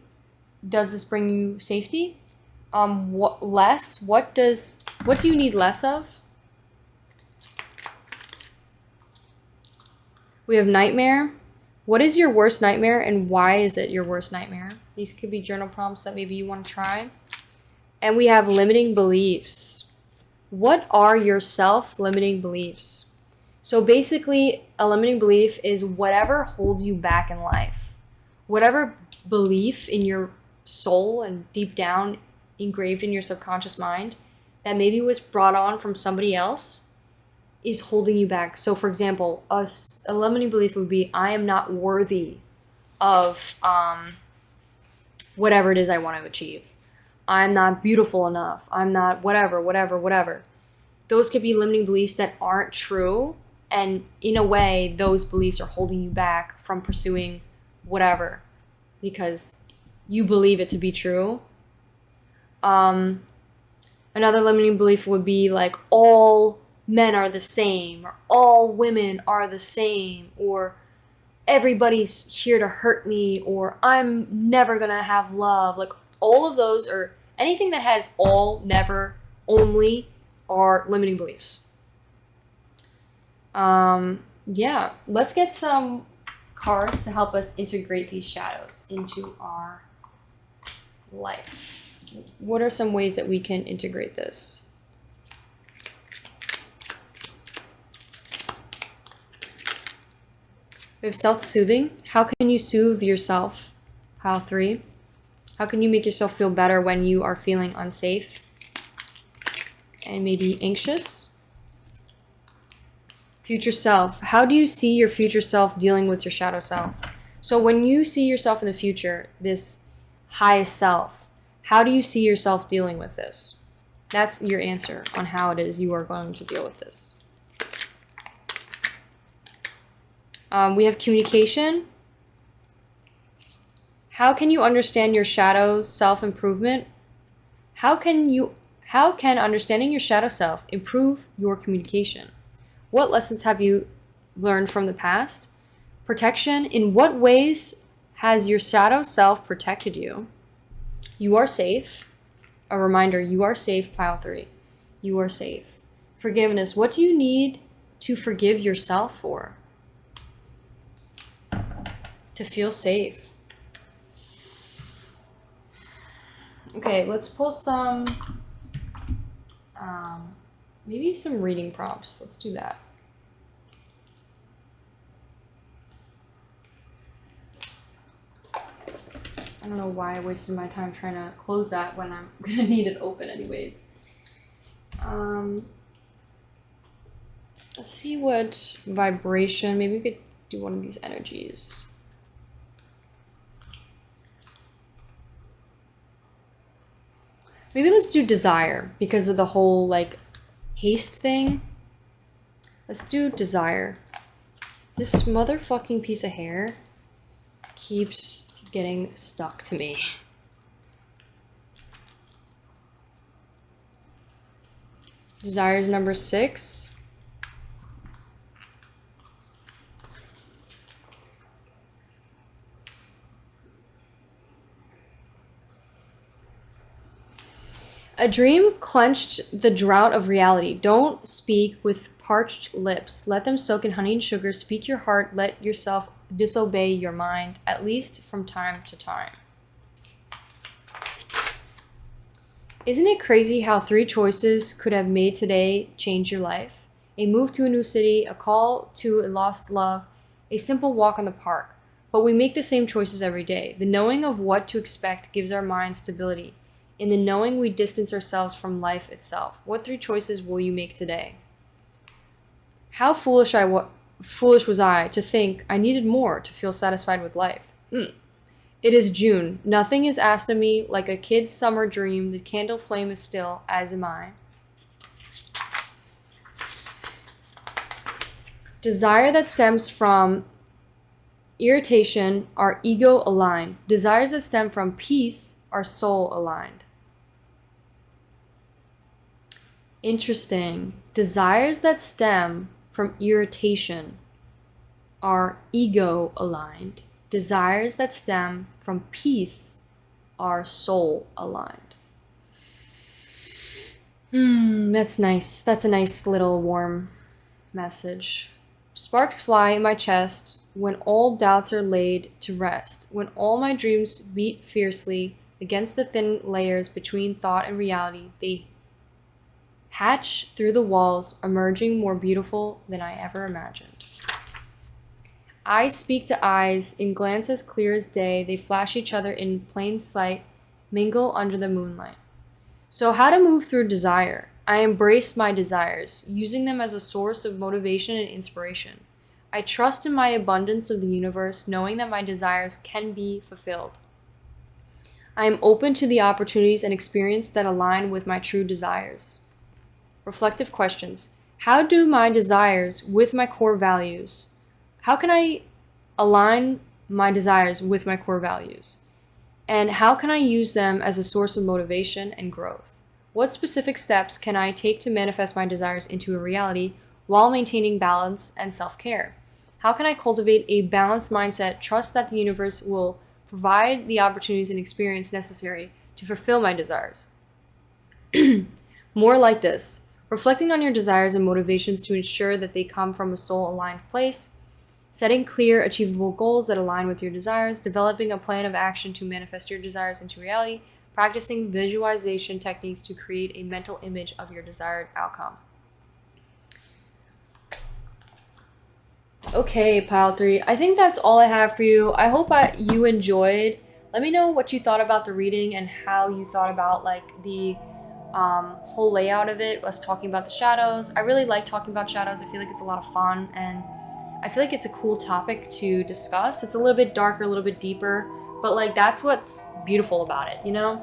does this bring you safety? What do you need less of? We have nightmare. What is your worst nightmare and why is it your worst nightmare? These could be journal prompts that maybe you want to try. And we have limiting beliefs. What are your self-limiting beliefs? So basically, a limiting belief is whatever holds you back in life. Whatever belief in your soul and deep down engraved in your subconscious mind that maybe was brought on from somebody else is holding you back. So for example, a limiting belief would be, I am not worthy of whatever it is I want to achieve. I'm not beautiful enough. I'm not whatever. Those could be limiting beliefs that aren't true. And in a way, those beliefs are holding you back from pursuing whatever because you believe it to be true. Another limiting belief would be like, all men are the same, or all women are the same, or everybody's here to hurt me, or I'm never gonna have love. Like all of those, or anything that has all, never, only, are limiting beliefs. Yeah, let's get some cards to help us integrate these shadows into our life. What are some ways that we can integrate this? We have self-soothing. How can you soothe yourself? Pile 3. How can you make yourself feel better when you are feeling unsafe and maybe anxious? Future self. How do you see your future self dealing with your shadow self? So when you see yourself in the future, this highest self, how do you see yourself dealing with this? That's your answer on how it is you are going to deal with this. We have communication. How can you understand your shadow's self-improvement? How can understanding your shadow self improve your communication? What lessons have you learned from the past? Protection. In what ways has your shadow self protected you? You are safe. A reminder, you are safe, pile 3. You are safe. Forgiveness. What do you need to forgive yourself for? To feel safe. Okay, let's pull some, maybe some reading prompts. Let's do that. I don't know why I wasted my time trying to close that when I'm gonna need it open anyways. Let's see what vibration, maybe we could do one of these energies. Maybe let's do desire because of the whole like haste thing. Let's do desire. This motherfucking piece of hair keeps getting stuck to me. Desire is number 6. A dream quenched the drought of reality. Don't speak with parched lips. Let them soak in honey and sugar. Speak your heart. Let yourself disobey your mind, at least from time to time. Isn't it crazy how 3 choices could have made today change your life? A move to a new city, a call to a lost love, a simple walk in the park. But we make the same choices every day. The knowing of what to expect gives our mind stability. In the knowing, we distance ourselves from life itself. What 3 choices will you make today? How foolish was I to think I needed more to feel satisfied with life. It is June. Nothing is asked of me like a kid's summer dream. The candle flame is still, as am I. Desire that stems from irritation are ego aligned. Desires that stem from peace are soul aligned. Interesting. Desires that stem from irritation are ego aligned. Desires that stem from peace are soul aligned. That's nice. That's a nice little warm message. Sparks fly in my chest when all doubts are laid to rest, when all my dreams beat fiercely against the thin layers between thought and reality. They hatch through the walls, emerging more beautiful than I ever imagined. Eyes speak to eyes, in glances clear as day. They flash each other in plain sight, mingle under the moonlight. So how to move through desire? I embrace my desires, using them as a source of motivation and inspiration. I trust in my abundance of the universe, knowing that my desires can be fulfilled. I am open to the opportunities and experience that align with my true desires. Reflective questions. How do my desires with my core values? How can I align my desires with my core values? And how can I use them as a source of motivation and growth? What specific steps can I take to manifest my desires into a reality while maintaining balance and self-care? How can I cultivate a balanced mindset, trust that the universe will provide the opportunities and experience necessary to fulfill my desires? More like this. Reflecting on your desires and motivations to ensure that they come from a soul-aligned place, setting clear, achievable goals that align with your desires, developing a plan of action to manifest your desires into reality, practicing visualization techniques to create a mental image of your desired outcome. Okay, pile 3. I think that's all I have for you. I hope you enjoyed. Let me know what you thought about the reading and how you thought about like the whole layout of it, us talking about the shadows. I really like talking about shadows. I feel like it's a lot of fun, and I feel like it's a cool topic to discuss. It's a little bit darker, a little bit deeper, but like that's what's beautiful about it, you know?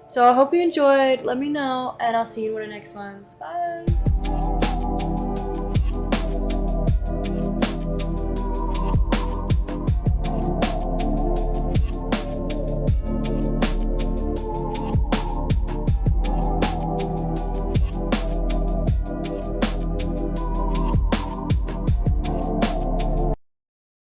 So I hope you enjoyed. Let me know, and I'll see you in one of the next ones. Bye!